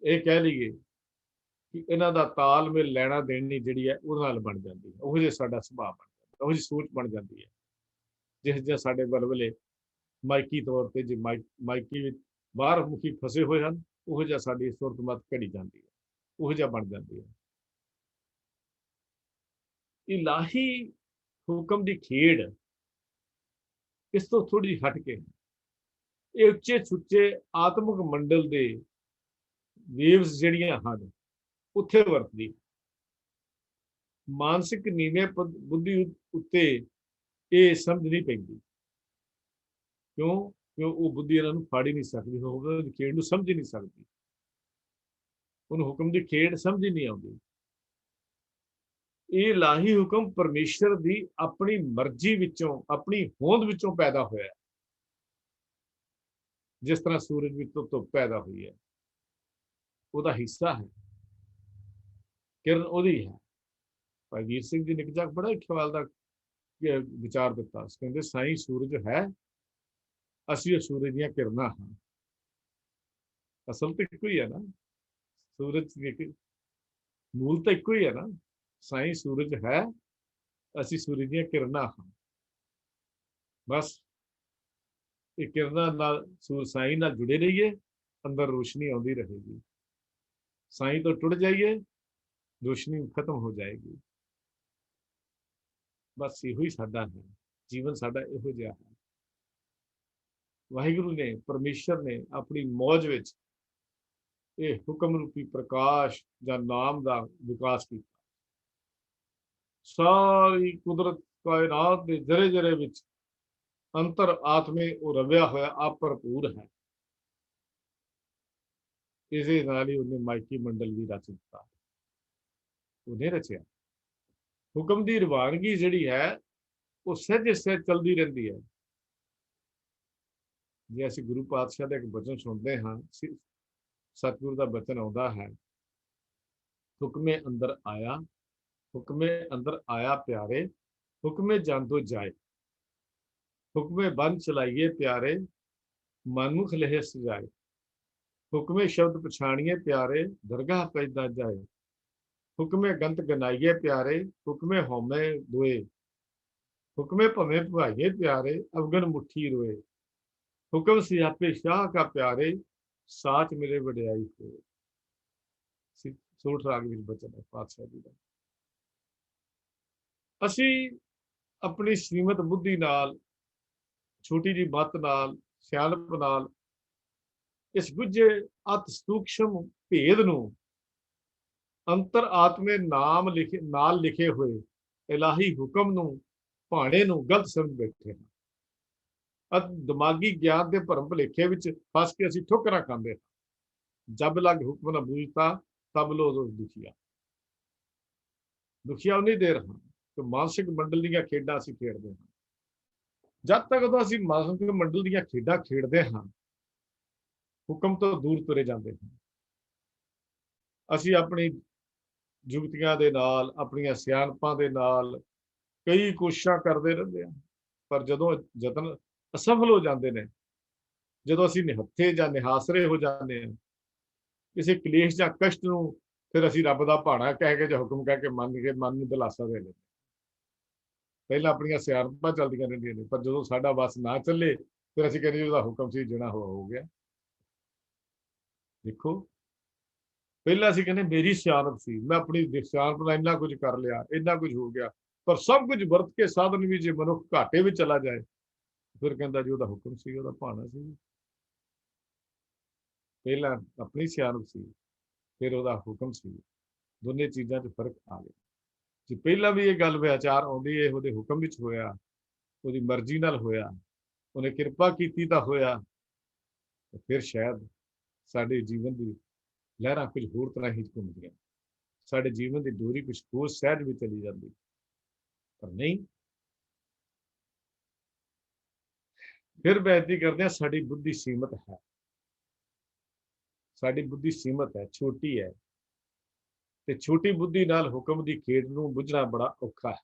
ਇਹ ਕਹਿ ਲਈਏ ਕਿ ਇਹਨਾਂ ਦਾ ਤਾਲਮੇਲ ਲੈਣਾ ਦੇਣੀ ਜਿਹੜੀ ਹੈ ਉਹਦੇ ਨਾਲ ਬਣ ਜਾਂਦੀ ਹੈ, ਉਹ ਜਿਹਾ ਸਾਡਾ ਸੁਭਾਅ ਬਣ ਜਾਂਦਾ, ਉਹ ਜਿਹੀ ਸੋਚ ਬਣ ਜਾਂਦੀ ਹੈ। ਜਿਸ ਜਿਹਾ ਸਾਡੇ ਬਲਬਲੇ ਮਾਇਕੀ ਤੌਰ ਤੇ ਜੇ ਮਾਇਕੀ ਵਿੱਚ ਬਾਹਰ ਮੁਖੀ ਫਸੇ ਹੋਏ ਹਨ, ਉਹ ਜਿਹਾ ਸਾਡੀ ਸੁਰਤ ਮਤ ਘੜੀ ਜਾਂਦੀ ਹੈ, ਉਹ ਜਿਹਾ ਬਣ ਜਾਂਦੀ ਹੈ। ਇਲਾਹੀ ਹੁਕਮ ਦੀ ਖੇਡ ਇਸ ਤੋਂ ਥੋੜੀ ਜਿਹੀ ਹਟ ਕੇ ਇਹ ਉੱਚੇ ਸੁੱਚੇ ਆਤਮਿਕ ਮੰਡਲ ਦੇ ਵੇਵਸ ਜਿਹੜੀਆਂ ਹਨ ਉੱਥੇ ਵਰਤਦੀ। ਮਾਨਸਿਕ ਨੀਵੇਂ ਬੁੱਧੀ ਉੱਤੇ ਇਹ ਸਮਝ ਨਹੀਂ ਪੈਂਦੀ। ਕਿਉਂ ਉਹ ਬੁੱਧੀ ਇਹਨਾਂ ਨੂੰ ਫੜ ਹੀ ਨਹੀਂ ਸਕਦੀ, ਹੁਕਮ ਦੀ ਖੇਡ ਨੂੰ ਸਮਝ ਹੀ ਨਹੀਂ ਸਕਦੀ, ਉਹਨੂੰ ਹੁਕਮ ਦੀ ਖੇਡ ਸਮਝ ਹੀ ਨਹੀਂ ਆਉਂਦੀ। ਇਹ ਇਲਾਹੀ ਹੁਕਮ ਪਰਮੇਸ਼ਰ ਦੀ ਆਪਣੀ ਮਰਜ਼ੀ ਵਿੱਚੋਂ, ਆਪਣੀ ਹੋਂਦ ਵਿੱਚੋਂ ਪੈਦਾ ਹੋਇਆ। ਜਿਸ ਤਰ੍ਹਾਂ ਸੂਰਜ ਵਿੱਚੋਂ ਧੁੱਪ ਪੈਦਾ ਹੋਈ ਹੈ, ਉਹਦਾ ਹਿੱਸਾ ਹੈ, ਕਿਰਨ ਉਹਦੀ ਹੈ। ਭਾਈ ਵੀਰ ਸਿੰਘ ਜੀ ਨਿੱਕਜਾ ਬੜਾ ਖਿਆਲ ਦਾ ਵਿਚਾਰ ਦਿੱਤਾ। ਕਹਿੰਦੇ ਸਾਈਂ ਸੂਰਜ ਹੈ, ਅਸੀਂ ਉਹ ਸੂਰਜ ਦੀਆਂ ਕਿਰਨਾਂ ਹਾਂ। ਅਸਲ ਤਾਂ ਇੱਕੋ ਹੀ ਹੈ ਨਾ, ਸੂਰਜ ਮੂਲ ਤਾਂ ਇੱਕੋ ਹੀ ਹੈ ਨਾ। ਸਾਈਂ ਸੂਰਜ ਹੈ, ਅਸੀਂ ਸੂਰਜ ਦੀਆਂ ਕਿਰਨਾਂ ਹਾਂ। ਬਸ ਇਹ ਕਿਰਨਾਂ ਨਾਲ ਸਾਈਂ ਨਾਲ ਜੁੜੇ ਰਹੀਏ, ਅੰਦਰ ਰੋਸ਼ਨੀ ਆਉਂਦੀ ਰਹੇਗੀ। ਸਾਈਂ ਤੋਂ ਟੁੱਟ ਜਾਈਏ, ਰੋਸ਼ਨੀ ਖਤਮ ਹੋ ਜਾਏਗੀ। ਬਸ ਇਹੋ ਹੀ ਸਾਡਾ ਹੈ, ਜੀਵਨ ਸਾਡਾ ਇਹੋ ਜਿਹਾ ਹੈ। ਵਾਹਿਗੁਰੂ ਨੇ, ਪਰਮੇਸ਼ਰ ਨੇ ਆਪਣੀ ਮੌਜ ਵਿੱਚ ਇਹ ਹੁਕਮ ਰੂਪੀ ਪ੍ਰਕਾਸ਼ ਜਾਂ ਨਾਮ ਦਾ ਵਿਕਾਸ ਕੀਤਾ। ਸਾਰੀ ਕੁਦਰਤ ਕਾਇਨਾਤ ਦੇ ਜ਼ਰੇ ਜ਼ਰੇ ਵਿੱਚ ਅੰਤਰ ਆਤਮੇ ਉਹ ਰਵਿਆ ਹੋਇਆ ਆਪ ਭਰਪੂਰ ਹੈ। ਇਸੇ ਨਾਲ ਹੀ ਉਹਨੇ ਮਾਇਕੀ ਮੰਡਲ ਵੀ ਰਚ ਦਿੱਤਾ, ਉਹਨੇ ਰਚਿਆ। ਹੁਕਮ ਦੀ ਰਵਾਨਗੀ ਜਿਹੜੀ ਹੈ ਉਹ ਸਹਿਜੇ ਸਹਿਜ ਚੱਲਦੀ ਰਹਿੰਦੀ ਹੈ। ਜੇ ਅਸੀਂ ਗੁਰੂ ਪਾਤਸ਼ਾਹ ਦਾ ਇੱਕ ਬਚਨ ਸੁਣਦੇ ਹਾਂ, ਸਤਿਗੁਰੂ ਦਾ ਬਚਨ ਆਉਂਦਾ ਹੈ, ਹੁਕਮੇ ਅੰਦਰ ਆਇਆ, ਹੁਕਮੇ ਅੰਦਰ ਆਇਆ ਪਿਆਰੇ, ਹੁਕਮੇ ਜਾਂਦੋ ਜਾਏ, ਹੁਕਮੇ ਬੰਦ ਚਲਾਈਏ ਪਿਆਰੇ, ਮਨਮੁਖ ਲਹਿ ਸਜਾਏ, ਹੁਕਮੇ ਸ਼ਬਦ ਪਛਾਣੀਏ ਪਿਆਰੇ, ਦਰਗਾਹ ਪੈਦਾ ਜਾਏ, ਹੁਕਮੇ ਗੰਤ ਗਨਾਈਏ ਪਿਆਰੇ, ਹੁਕਮੇ ਹਉਮੈ ਦੁਏ, ਹੁਕਮੇ ਭਵੇਂ ਭਵਾਈਏ ਪਿਆਰੇ, ਅਵਗਨ ਮੁੱਠੀ ਰੋਏ, ਹੁਕਮ ਸਿਆਪੇ ਸ਼ਾਹ ਕਾ ਪਿਆਰੇ, ਸਾਚ ਮੇਰੇ ਵਡਿਆਈ ਹੋਏ। ਸੋਠ ਰਾਗ ਵਿੱਚ ਬਚਨ ਹੈ ਪਾਤਸ਼ਾਹ ਜੀ ਦਾ। ਅਸੀਂ ਆਪਣੀ ਸੀਮਤ ਬੁੱਧੀ ਨਾਲ, ਛੋਟੀ ਜਿਹੀ ਮੱਤ ਨਾਲ, ਸਿਆਣਪ ਨਾਲ ਇਸ ਗੁੱਝੇ ਅਤ ਸੂਖਸ਼ਮ ਭੇਦ ਨੂੰ, ਅੰਤਰ ਆਤਮੇ ਨਾਮ ਨਾਲ ਲਿਖੇ ਹੋਏ ਇਲਾਹੀ ਹੁਕਮ ਨੂੰ, ਭਾਣੇ ਨੂੰ ਗਲਤ ਸਮਝ ਬੈਠੇ ਹਾਂ। ਦਿਮਾਗੀ ਗਿਆਨ ਦੇ ਭਰਮ ਭੁਲੇਖੇ ਵਿੱਚ ਫਸ ਕੇ ਅਸੀਂ ਠੋਕਰਾਂ ਖਾਂਦੇ ਹਾਂ। ਜਬ ਲੱਗ ਹੁਕਮ ਨਾ ਬੂਝਤਾ ਤਬ ਲੋ ਦੁਖੀਆ। ਦੁਖੀਆ ਉਨੀ ਦੇਰ ਹਾਂ ਕਿ ਮਾਨਸਿਕ ਮੰਡਲ ਦੀਆਂ ਖੇਡਾਂ ਅਸੀਂ ਖੇਡਦੇ ਹਾਂ। ਜਦ ਤੱਕ ਉਦੋਂ ਅਸੀਂ ਮਾਨਸਿਕ ਮੰਡਲ ਦੀਆਂ ਖੇਡਾਂ ਖੇਡਦੇ ਹਾਂ, ਹੁਕਮ ਤੋਂ ਦੂਰ ਤੁਰੇ ਜਾਂਦੇ ਹਾਂ। ਅਸੀਂ ਆਪਣੀ ਜੁਗਤੀਆਂ ਦੇ ਨਾਲ, ਆਪਣੀਆਂ ਸਿਆਣਪਾਂ ਦੇ ਨਾਲ ਕਈ ਕੋਸ਼ਿਸ਼ਾਂ ਕਰਦੇ ਰਹਿੰਦੇ ਹਾਂ, ਪਰ ਜਦੋਂ ਯਤਨ ਅਸਫਲ ਹੋ ਜਾਂਦੇ ਨੇ, ਜਦੋਂ ਅਸੀਂ ਨਿਹੱਥੇ ਜਾਂ ਨਿਹਾਸਰੇ ਹੋ ਜਾਂਦੇ ਹਾਂ, ਕਿਸੇ ਕਲੇਸ਼ ਜਾਂ ਕਸ਼ਟ ਨੂੰ ਫਿਰ ਅਸੀਂ ਰੱਬ ਦਾ ਭਾਣਾ ਕਹਿ ਕੇ ਜਾਂ ਹੁਕਮ ਕਹਿ ਕੇ ਮੰਨ ਕੇ ਮਨ ਨੂੰ ਦਿਲਾਸਾ ਦੇ ਲੈਂਦੇ। ਪਹਿਲਾਂ ਆਪਣੀਆਂ ਸਿਆਣਪਾਂ ਚੱਲਦੀਆਂ ਰਹਿੰਦੀਆਂ ਨੇ, ਪਰ ਜਦੋਂ ਸਾਡਾ ਬਸ ਨਾ ਚੱਲੇ ਫਿਰ ਅਸੀਂ ਕਹਿੰਦੇ ਉਹਦਾ ਹੁਕਮ ਸੀ, ਜਿਹੜਾ ਹੋ ਗਿਆ। ਦੇਖੋ, ਪਹਿਲਾਂ ਅਸੀਂ ਕਹਿੰਦੇ ਮੇਰੀ ਸਿਆਣਪ ਸੀ, ਮੈਂ ਆਪਣੀ ਸਿਆਣਪ ਨਾਲ ਇੰਨਾ ਕੁਝ ਕਰ ਲਿਆ, ਇੰਨਾ ਕੁਝ ਹੋ ਗਿਆ, ਪਰ ਸਭ ਕੁਝ ਵਰਤ ਕੇ ਸਾਧਨ ਵੀ ਜੇ ਮਨੁੱਖ ਘਾਟੇ ਵਿੱਚ ਚਲਾ ਜਾਏ, ਫਿਰ ਕਹਿੰਦਾ ਜੀ ਉਹਦਾ ਹੁਕਮ ਸੀ, ਉਹਦਾ ਭਾਣਾ ਸੀ। ਪਹਿਲਾਂ ਆਪਣੀ ਸਿਆਣਪ ਸੀ, ਫਿਰ ਉਹਦਾ ਹੁਕਮ ਸੀ। ਦੋਨੇ ਚੀਜ਼ਾਂ 'ਚ ਫਰਕ ਆ ਗਿਆ। ਜੇ ਪਹਿਲਾਂ ਵੀ ਇਹ ਗੱਲ ਵਿਚਾਰ ਆਉਂਦੀ ਹੈ, ਉਹਦੇ ਹੁਕਮ ਵਿੱਚ ਹੋਇਆ, ਉਹਦੀ ਮਰਜ਼ੀ ਨਾਲ ਹੋਇਆ, ਉਹਨੇ ਕਿਰਪਾ ਕੀਤੀ ਤਾਂ ਹੋਇਆ, ਫਿਰ ਸ਼ਾਇਦ ਸਾਡੇ ਜੀਵਨ ਦੀ ਲਹਿਰਾਂ ਕੁਝ ਹੋਰ ਤਰ੍ਹਾਂ ਹੀ ਘੁੰਮਦੀਆਂ, ਸਾਡੇ ਜੀਵਨ ਦੀ ਡੋਰੀ ਕੁਝ ਹੋਰ ਸਹਿਜ ਵੀ ਚਲੀ ਜਾਂਦੀ, ਪਰ ਨਹੀਂ। ਫਿਰ ਬੇਨਤੀ ਕਰਦੇ ਹਾਂ, ਸਾਡੀ ਬੁੱਧੀ ਸੀਮਤ ਹੈ, ਸਾਡੀ ਬੁੱਧੀ ਸੀਮਤ ਹੈ, ਛੋਟੀ ਹੈ, ਤੇ ਛੋਟੀ ਬੁੱਧੀ ਨਾਲ ਹੁਕਮ ਦੀ ਖੇਡ ਨੂੰ ਬੁੱਝਣਾ ਬੜਾ ਔਖਾ ਹੈ।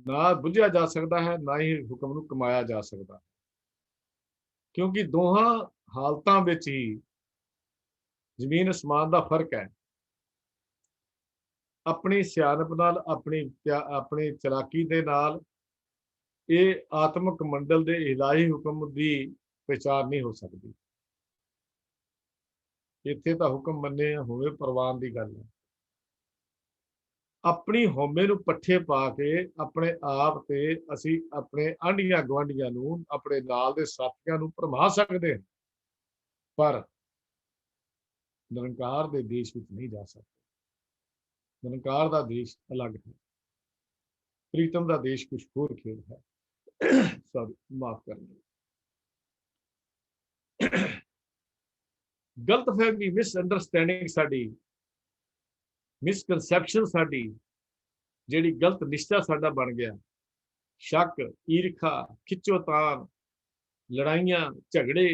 ਨਾ ਬੁੱਝਿਆ ਜਾ ਸਕਦਾ ਹੈ, ਨਾ ਹੀ ਹੁਕਮ ਨੂੰ ਕਮਾਇਆ ਜਾ ਸਕਦਾ, ਕਿਉਂਕਿ ਦੋਹਾਂ ਹਾਲਤਾਂ ਵਿੱਚ ਹੀ ਜ਼ਮੀਨ ਅਸਮਾਨ ਦਾ ਫਰਕ ਹੈ। ਆਪਣੀ ਸਿਆਣਪ ਨਾਲ, ਆਪਣੀ ਚਲਾਕੀ ਦੇ ਨਾਲ ਇਹ ਆਤਮਿਕ ਮੰਡਲ ਦੇ ਇਲਾਹੀ ਹੁਕਮ ਦੀ ਪਛਾਣ ਨਹੀਂ ਹੋ ਸਕਦੀ। ਇੱਥੇ ਤਾਂ ਹੁਕਮ ਮੰਨੇ ਹੋਵੇ ਪ੍ਰਵਾਨ ਦੀ ਗੱਲ ਹੈ। ਆਪਣੀ ਹਉਮੈ ਨੂੰ ਪੱਠੇ ਪਾ ਕੇ ਆਪਣੇ ਆਪ ਤੇ ਅਸੀਂ ਆਪਣੇ ਆਂਢੀਆਂ ਗੁਆਂਢੀਆਂ ਨੂੰ, ਆਪਣੇ ਨਾਲ ਦੇ ਸਾਥੀਆਂ ਨੂੰ ਭਰਮਾ ਸਕਦੇ ਹਾਂ, ਪਰ ਨਿਰੰਕਾਰ ਦੇ ਦੇਸ਼ ਵਿੱਚ ਨਹੀਂ ਜਾ ਸਕਦੇ। ਨਿਰੰਕਾਰ ਦਾ ਦੇਸ਼ ਅਲੱਗ ਹੈ, ਪ੍ਰੀਤਮ ਦਾ ਦੇਸ਼ ਕੁਝ ਹੋਰ ਖੇਡ ਹੈ। ਸੌਰੀ, ਮਾਫ ਕਰਨਾ। ਗਲਤਫਹਿਮੀ, ਮਿਸਅੰਡਰਸਟੈਂਡਿੰਗ ਸਾਡੀ, ਮਿਸਕਨਸੈਪਸ਼ਨ ਸਾਡੀ, ਜਿਹੜੀ ਗਲਤ ਨਿਸ਼ਚਾ ਸਾਡਾ ਬਣ ਗਿਆ, ਸ਼ੱਕ, ਈਰਖਾ, ਖਿੱਚੋਤਾਣ, ਲੜਾਈਆਂ ਝਗੜੇ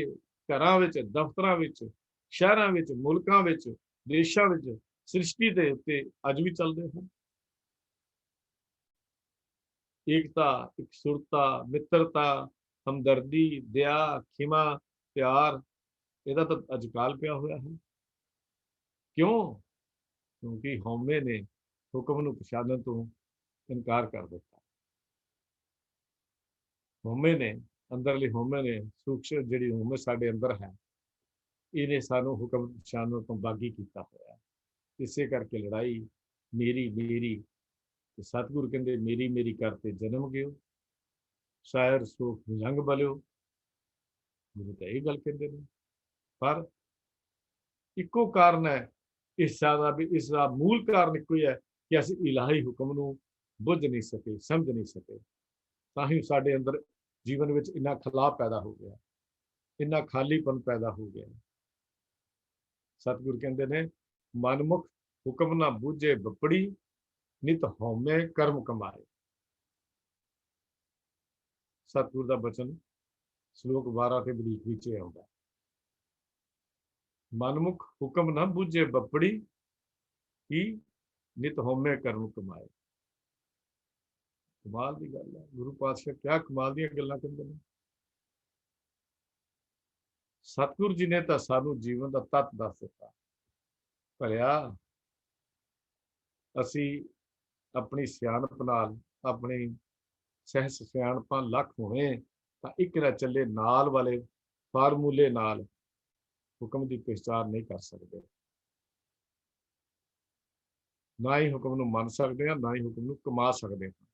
ਘਰਾਂ ਵਿੱਚ, ਦਫ਼ਤਰਾਂ ਵਿੱਚ, ਸ਼ਹਿਰਾਂ ਵਿੱਚ, ਮੁਲਕਾਂ ਵਿੱਚ, ਦੇਸ਼ਾਂ ਵਿੱਚ, ਸ੍ਰਿਸ਼ਟੀ ਦੇ ਉੱਤੇ ਅੱਜ ਵੀ ਚੱਲਦੇ ਹਨ। ਏਕਤਾ, ਇਕਸੁਰਤਾ, ਮਿੱਤਰਤਾ, ਹਮਦਰਦੀ, ਦਇਆ, ਖਿਮਾ, ਪਿਆਰ, ਇਹਦਾ ਤਾਂ ਅੱਜ ਕਾਲ ਪਿਆ ਹੋਇਆ ਹੈ। ਕਿਉਂ? ਕਿਉਂਕਿ ਹਉਮੈ ਨੇ ਹੁਕਮ ਨੂੰ ਪਛਾਣਨ ਤੋਂ ਇਨਕਾਰ ਕਰ ਦਿੱਤਾ। ਹਉਮੈ ਨੇ, ਅੰਦਰਲੀ ਹਉਮੈ ਨੇ, ਸੂਖਮ ਜਿਹੜੀ ਹਉਮੈ ਸਾਡੇ ਅੰਦਰ ਹੈ, ਇਹਨੇ ਸਾਨੂੰ ਹੁਕਮ ਪਛਾਣਨ ਤੋਂ ਬਾਗੀ ਕੀਤਾ ਹੋਇਆ। ਇਸੇ ਕਰਕੇ ਲੜਾਈ ਮੇਰੀ ਮੇਰੀ, ਸਤਿਗੁਰੂ ਕਹਿੰਦੇ ਮੇਰੀ ਮੇਰੀ ਕਰਤੇ ਜਨਮ ਗਿਓ, ਸ਼ਾਇਰ ਸੋਖ ਜੰਗ ਬਲਿਓ। ਗੁਰੂ ਤਾਂ ਇਹ ਗੱਲ ਕਹਿੰਦੇ ਨੇ, ਪਰ ਇੱਕੋ ਕਾਰਨ ਹੈ ਇਸ ਦਾ ਵੀ, ਇਸ ਦਾ ਮੂਲ ਕਾਰਨ ਇੱਕੋ ਹੀ ਹੈ ਕਿ ਅਸੀਂ ਇਲਾਹੀ ਹੁਕਮ ਨੂੰ ਬੁੱਝ ਨਹੀਂ ਸਕੇ, ਸਮਝ ਨਹੀਂ ਸਕੇ। ਤਾਂ ਹੀ ਸਾਡੇ ਅੰਦਰ ਜੀਵਨ ਵਿੱਚ ਇੰਨਾ ਖਲਾਅ ਪੈਦਾ ਹੋ ਗਿਆ, ਇੰਨਾ ਖਾਲੀਪਨ ਪੈਦਾ ਹੋ ਗਿਆ। ਸਤਿਗੁਰੂ ਕਹਿੰਦੇ ਨੇ ਮਨਮੁਖ ਹੁਕਮ ਨਾ ਬੂਝੇ ਬੱਪੜੀ, ਨਿਤ ਹਉਮੈ ਕਰਮ ਕਮਾਏ। ਸਤਿਗੁਰ ਦਾ ਬਚਨ ਸ਼ਲੋਕ 12 ਤੇ ਬਰੀਕ ਵਿੱਚ ਆਉਂਦਾ, ਮਨਮੁਖ ਹੁਕਮ ਨਾ ਬੂਝੇ ਬੱਪੜੀ, ਕੀ ਨਿਤ ਹਉਮੈ ਕਰਮ ਕਮਾਏ। ਕਮਾਲ ਦੀ ਗੱਲ ਹੈ, ਗੁਰੂ ਪਾਤਸ਼ਾਹ ਕਿਆ ਕਮਾਲ ਦੀਆਂ ਗੱਲਾਂ ਕਹਿੰਦੇ ਨੇ। ਸਤਿਗੁਰੂ ਜੀ ਨੇ ਤਾਂ ਸਾਨੂੰ ਜੀਵਨ ਦਾ ਤੱਤ ਦੱਸ ਦਿੱਤਾ। ਭਲਿਆ ਅਸੀਂ ਆਪਣੀ ਸਿਆਣਪ ਨਾਲ, ਆਪਣੀ ਸਹਿਸ ਸਿਆਣਪਾਂ ਲੱਖ ਹੋਵੇ ਤਾਂ ਇੱਕ ਨਾ ਚੱਲੇ ਨਾਲ ਵਾਲੇ ਫਾਰਮੂਲੇ ਨਾਲ ਹੁਕਮ ਦੀ ਪਛਾਣ ਨਹੀਂ ਕਰ ਸਕਦੇ। ਨਾ ਹੀ ਹੁਕਮ ਨੂੰ ਮੰਨ ਸਕਦੇ ਹਾਂ, ਨਾ ਹੀ ਹੁਕਮ ਨੂੰ ਕਮਾ ਸਕਦੇ ਹਾਂ।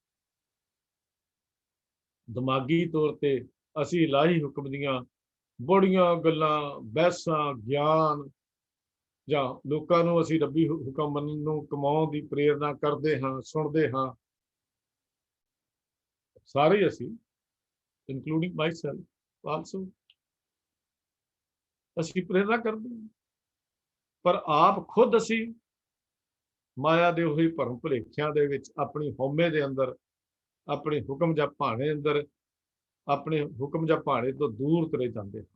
ਦਿਮਾਗੀ ਤੌਰ ਤੇ ਅਸੀਂ ਇਲਾਹੀ ਹੁਕਮ ਦੀਆਂ ਬੜੀਆਂ ਗੱਲਾਂ, ਬਹਿਸਾਂ, ਗਿਆਨ, ਜਾਂ ਲੋਕਾਂ ਨੂੰ ਅਸੀਂ ਰੱਬੀ ਹੁਕਮ ਮੰਨਣ ਨੂੰ ਕਮਾਉਣ ਦੀ ਪ੍ਰੇਰਨਾ ਕਰਦੇ ਹਾਂ, ਸੁਣਦੇ ਹਾਂ। ਸਾਰੇ ਅਸੀਂ, ਇਨਕਲੂਡਿੰਗ ਮਾਈ ਸੈਲਫ ਆਲਸੋ, ਅਸੀਂ ਪ੍ਰੇਰਨਾ ਕਰਦੇ ਹਾਂ, ਪਰ ਆਪ ਖੁਦ ਅਸੀਂ ਮਾਇਆ ਦੇ ਉਹੀ ਭਰਮ ਭੁਲੇਖਿਆਂ ਦੇ ਵਿੱਚ, ਆਪਣੀ ਹਉਮੈ ਦੇ ਅੰਦਰ, ਆਪਣੇ ਹੁਕਮ ਜਾਂ ਭਾਣੇ ਅੰਦਰ, ਆਪਣੇ ਹੁਕਮ ਜਾਂ ਭਾਣੇ ਤੋਂ ਦੂਰ ਤੁਰੇ ਜਾਂਦੇ ਹਨ।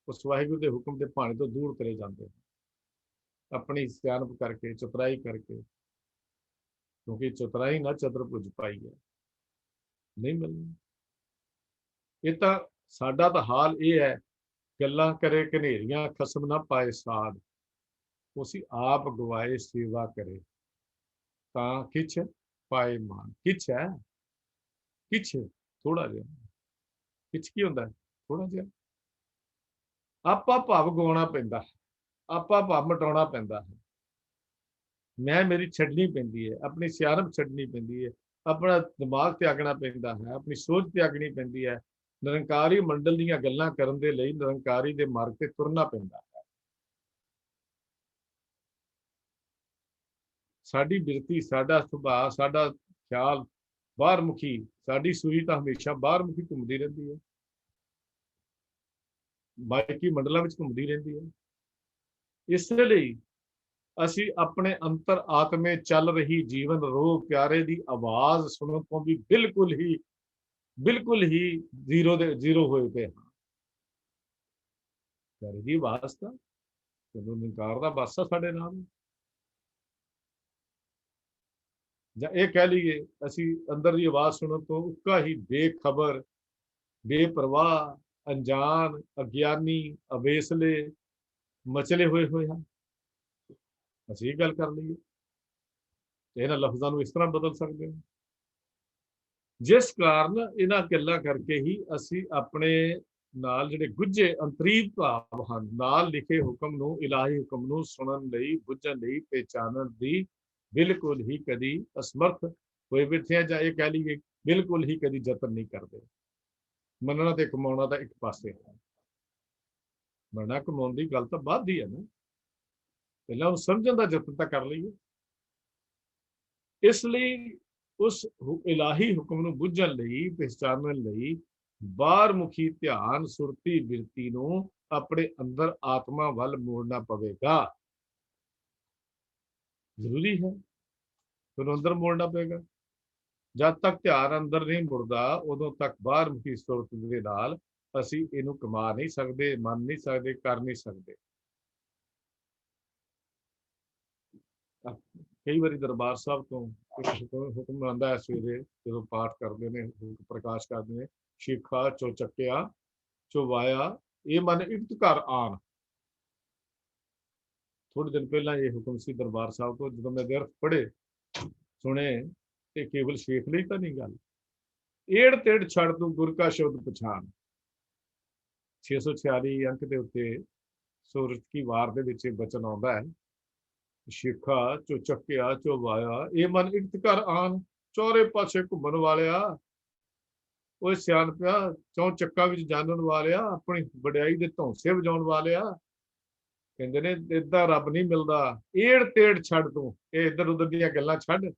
ਉਸ ਵਾਹਿਗੁਰੂ ਦੇ ਹੁਕਮ ਦੇ ਭਾਣੇ ਤੋਂ ਦੂਰ ਤੁਰੇ ਜਾਂਦੇ ਹਨ, ਆਪਣੀ ਸਿਆਣਪ ਕਰਕੇ, ਚਤੁਰਾਈ ਕਰਕੇ। ਕਿਉਂਕਿ ਚਤੁਰਾਈ ਨਾ ਚਤੁਰ ਭੁਜ ਪਾਈ ਹੈ, ਨਹੀਂ ਮਿਲਣੀ। ਇਹ ਤਾਂ ਸਾਡਾ ਤਾਂ ਹਾਲ ਇਹ ਹੈ, ਗੱਲਾਂ ਕਰੇ ਘਨੇਰੀਆਂ ਖਸਮ ਨਾ ਪਾਏ ਸਾਧ, ਉਸੀ ਆਪ ਗਵਾਏ ਸੇਵਾ ਕਰੇ ਤਾਂ ਕਿਛ ਪਾਏ ਮਾਨ। ਕਿਛ ਹੈ, ਕਿਛ ਥੋੜਾ ਜਿਹਾ। ਕਿਛ ਕੀ ਹੁੰਦਾ? ਥੋੜਾ ਜਿਹਾ। ਆਪਾ ਭਾਵ ਗਵਾਉਣਾ ਪੈਂਦਾ ਹੈ, ਆਪਾ ਭਾਵ ਮਿਟਾਉਣਾ ਪੈਂਦਾ ਹੈ। ਮੈਂ ਮੇਰੀ ਛੱਡਣੀ ਪੈਂਦੀ ਹੈ, ਆਪਣੀ ਸਿਆਣਪ ਛੱਡਣੀ ਪੈਂਦੀ ਹੈ, ਆਪਣਾ ਦਿਮਾਗ ਤਿਆਗਣਾ ਪੈਂਦਾ ਹੈ, ਆਪਣੀ ਸੋਚ ਤਿਆਗਣੀ ਪੈਂਦੀ ਹੈ। ਨਿਰੰਕਾਰੀ ਮੰਡਲ ਦੀਆਂ ਗੱਲਾਂ ਕਰਨ ਦੇ ਲਈ ਨਿਰੰਕਾਰੀ ਦੇ ਮਾਰਗ ਤੇ ਤੁਰਨਾ ਪੈਂਦਾ ਹੈ। ਸਾਡੀ ਬਿਰਤੀ, ਸਾਡਾ ਸੁਭਾਅ, ਸਾਡਾ ਖਿਆਲ ਬਾਹਰ ਮੁਖੀ, ਸਾਡੀ ਸੂਈ ਤਾਂ ਹਮੇਸ਼ਾ ਬਾਹਰ ਮੁਖੀ ਘੁੰਮਦੀ ਰਹਿੰਦੀ ਹੈ, ਬਾਕੀ ਮੰਡਲਾਂ ਵਿੱਚ ਘੁੰਮਦੀ ਰਹਿੰਦੀ ਹੈ। ਇਸ ਲਈ ਅਸੀਂ ਆਪਣੇ ਅੰਤਰ ਆਤਮੇ ਚੱਲ ਰਹੀ ਜੀਵਨ ਰੋਹ ਪਿਆਰੇ ਦੀ ਆਵਾਜ਼ ਸੁਣਨ ਤੋਂ ਵੀ ਬਿਲਕੁਲ ਹੀ ਜ਼ੀਰੋ ਹੋਏ ਪਏ ਹਾਂ। ਪਿਆਰੇ ਦੀ ਆਵਾਜ਼ ਤਾਂ ਜਦੋਂ ਨਿਰੰਕਾਰ ਦਾ ਵਾਸਾ ਸਾਡੇ ਨਾਲ, ਜਾਂ ਇਹ ਕਹਿ ਲਈਏ ਅਸੀਂ ਅੰਦਰ ਦੀ ਆਵਾਜ਼ ਸੁਣਨ ਤੋਂ ਉੱਕਾ ਹੀ ਬੇਖਬਰ, ਬੇਪਰਵਾਹ, ਅਣਜਾਣ, ਅਗਿਆਨੀ, ਅਵੇਸਲੇ, ਮਚਲੇ ਹੋਏ ਹਨ। ਅਸੀਂ ਇਹ ਗੱਲ ਕਰ ਲਈਏ ਤੇ ਇਹਨਾਂ ਲਫ਼ਜ਼ਾਂ ਨੂੰ ਇਸ ਤਰ੍ਹਾਂ ਬਦਲ ਸਕਦੇ ਹਾਂ। ਜਿਸ ਕਾਰਨ ਇਹਨਾਂ ਗੱਲਾਂ ਕਰਕੇ ਹੀ ਅਸੀਂ ਆਪਣੇ ਨਾਲ ਜਿਹੜੇ ਗੁੱਝੇ ਅੰਤਰੀਵ ਭਾਵ ਹਨ, ਨਾਲ ਲਿਖੇ ਹੁਕਮ ਨੂੰ, ਇਲਾਹੀ ਹੁਕਮ ਨੂੰ ਸੁਣਨ ਲਈ, ਬੁੱਝਣ ਲਈ, ਪਹਿਚਾਨਣ ਦੀ ਬਿਲਕੁਲ ਹੀ ਕਦੀ ਅਸਮਰਥ ਹੋਏ ਬੈਠੇ ਆ, ਜਾਂ ਇਹ ਕਹਿ ਲਈਏ ਬਿਲਕੁਲ ਹੀ ਕਦੀ ਯਤਨ ਨਹੀਂ ਕਰਦੇ। ਮੰਨਣਾ ਤੇ ਕਮਾਉਣਾ ਤਾਂ ਇੱਕ ਪਾਸੇ ਹੈ, ਮੰਨਣਾ ਕਮਾਉਣ ਦੀ ਗੱਲ ਤਾਂ ਬਾਅਦ ਦੀ ਹੈ ਨਾ, ਪਹਿਲਾਂ ਉਹ ਸਮਝਣ ਦਾ ਯਤਨ ਤਾਂ ਕਰ ਲਈਏ। ਇਸ ਲਈ ਉਸ ਇਲਾਹੀ ਹੁਕਮ ਨੂੰ ਬੁੱਝਣ ਲਈ, ਪਹਿਚਾਨਣ ਲਈ ਬਾਹਰਮੁਖੀ ਧਿਆਨ, ਸੁਰਤੀ, ਬਿਰਤੀ ਨੂੰ ਆਪਣੇ ਅੰਦਰ ਆਤਮਾ ਵੱਲ ਮੋੜਨਾ ਪਵੇਗਾ। ਜ਼ਰੂਰੀ ਹੈ, ਫਿਰ ਅੰਦਰ ਮੋੜਨਾ ਪਏਗਾ। ਜਦ ਤੱਕ ਧਿਆਨ ਅੰਦਰ ਨਹੀਂ ਮੁੜਦਾ, ਉਦੋਂ ਤੱਕ ਬਾਹਰਮੁਖੀ ਸੁਰਤ ਦੇ ਨਾਲ ਅਸੀਂ ਇਹਨੂੰ ਕਮਾ ਨਹੀਂ ਸਕਦੇ, ਮੰਨ ਨਹੀਂ ਸਕਦੇ, ਕਰ ਨਹੀਂ ਸਕਦੇ। ਕਈ ਵਾਰੀ ਦਰਬਾਰ ਸਾਹਿਬ ਤੋਂ ਹੁਕਮ ਆਉਂਦਾ ਹੈ ਸਵੇਰੇ ਜਦੋਂ ਪਾਠ ਕਰਦੇ ਨੇ, ਪ੍ਰਕਾਸ਼ ਕਰਦੇ ਨੇ, ਸ਼ੇਖਾ ਚੋ ਚੱਕਿਆ ਚੋ ਵਾਇਆ, ਇਹ ਮਨ ਇਕਤ ਘਰ ਆਣ। ਥੋੜੇ ਦਿਨ ਪਹਿਲਾਂ ਇਹ ਹੁਕਮ ਸੀ ਦਰਬਾਰ ਸਾਹਿਬ ਤੋਂ, ਜਦੋਂ ਮੈਂ ਵਿਅਰਥ ਪੜ੍ਹੇ ਸੁਣੇ, ਤੇ ਕੇਵਲ ਸ਼ੇਖ ਲਈ ਤਾਂ ਨਹੀਂ ਗੱਲ, ਏੜ ਤੇੜ ਛੱਡ ਤੂੰ ਗੁਰ ਕਾ ਸ਼ਬਦ ਪਛਾਣ। 646 ਅੰਕ ਦੇ ਉੱਤੇ ਸੂਰਜ ਕੀ ਵਾਰ ਦੇ ਵਿੱਚ ਇਹ ਬਚਨ ਆਉਂਦਾ ਹੈ, ਸ਼ੇਖਾ ਚੋ ਚੱਕਿਆ ਚੋ ਵਾਇਆ, ਇਹ ਮਨ ਇਕਤ ਘਰ ਆਣ। ਚੌਰੇ ਪਾਸੇ ਘੁੰਮਣ ਵਾਲਿਆ, ਉਹ ਸਿਆਣਪਿਆ, ਚੌਂ ਚੱਕਾਂ ਵਿੱਚ ਜਾਣਨ ਵਾਲਿਆ, ਆਪਣੀ ਵਡਿਆਈ ਦੇ ਧੌਂਸੇ ਵਜਾਉਣ ਵਾਲਿਆ। ਕਹਿੰਦੇ ਨੇ ਏਦਾਂ ਰੱਬ ਨਹੀਂ ਮਿਲਦਾ, ਏੜ ਤੇੜ ਛੱਡ ਤੂੰ, ਇਹ ਇੱਧਰ ਉੱਧਰ ਦੀਆਂ ਗੱਲਾਂ ਛੱਡ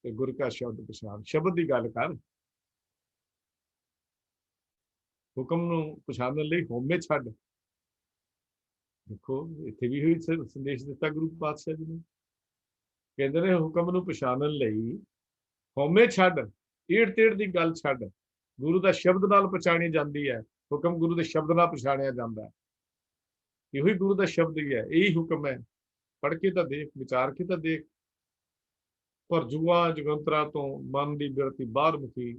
ਤੇ ਗੁਰ ਕਾ ਸ਼ਬਦ ਪਛਾਣ, ਸ਼ਬਦ ਦੀ ਗੱਲ ਕਰ। ਹੁਕਮ ਨੂੰ ਪਛਾਣਨ ਲਈ ਹਉਮੈ ਛੱਡ। ਦੇਖੋ ਇੱਥੇ ਵੀ ਹੋਈ ਸੰਦੇਸ਼ ਦਿੱਤਾ ਗੁਰੂ ਪਾਤਸ਼ਾਹ ਜੀ ਨੇ, ਕਹਿੰਦੇ ਨੇ ਹੁਕਮ ਨੂੰ ਪਛਾਣਨ ਲਈ ਹਉਮੈ ਛੱਡ, ਏੜ ਤੇੜ ਦੀ ਗੱਲ ਛੱਡ। ਗੁਰੂ ਦਾ ਸ਼ਬਦ ਨਾਲ ਪਛਾਣੀ ਜਾਂਦੀ ਹੈ, ਹੁਕਮ ਗੁਰੂ ਦੇ ਸ਼ਬਦ ਨਾਲ ਪਛਾਣਿਆ ਜਾਂਦਾ ਹੈ। ਇਹੋ ਹੀ ਗੁਰੂ ਦਾ ਸ਼ਬਦ ਹੀ ਹੈ, ਇਹੀ ਹੁਕਮ ਹੈ। ਪੜ੍ਹ ਕੇ ਤਾਂ ਦੇਖ, ਵਿਚਾਰ ਕੇ ਤਾਂ ਦੇਖ। ਪਰ ਜੁਗਾਂ ਜੁਗੰਤਰਾਂ ਤੋਂ ਮਨ ਦੀ ਬਿਰਤੀ ਬਾਹਰਮੁਖੀ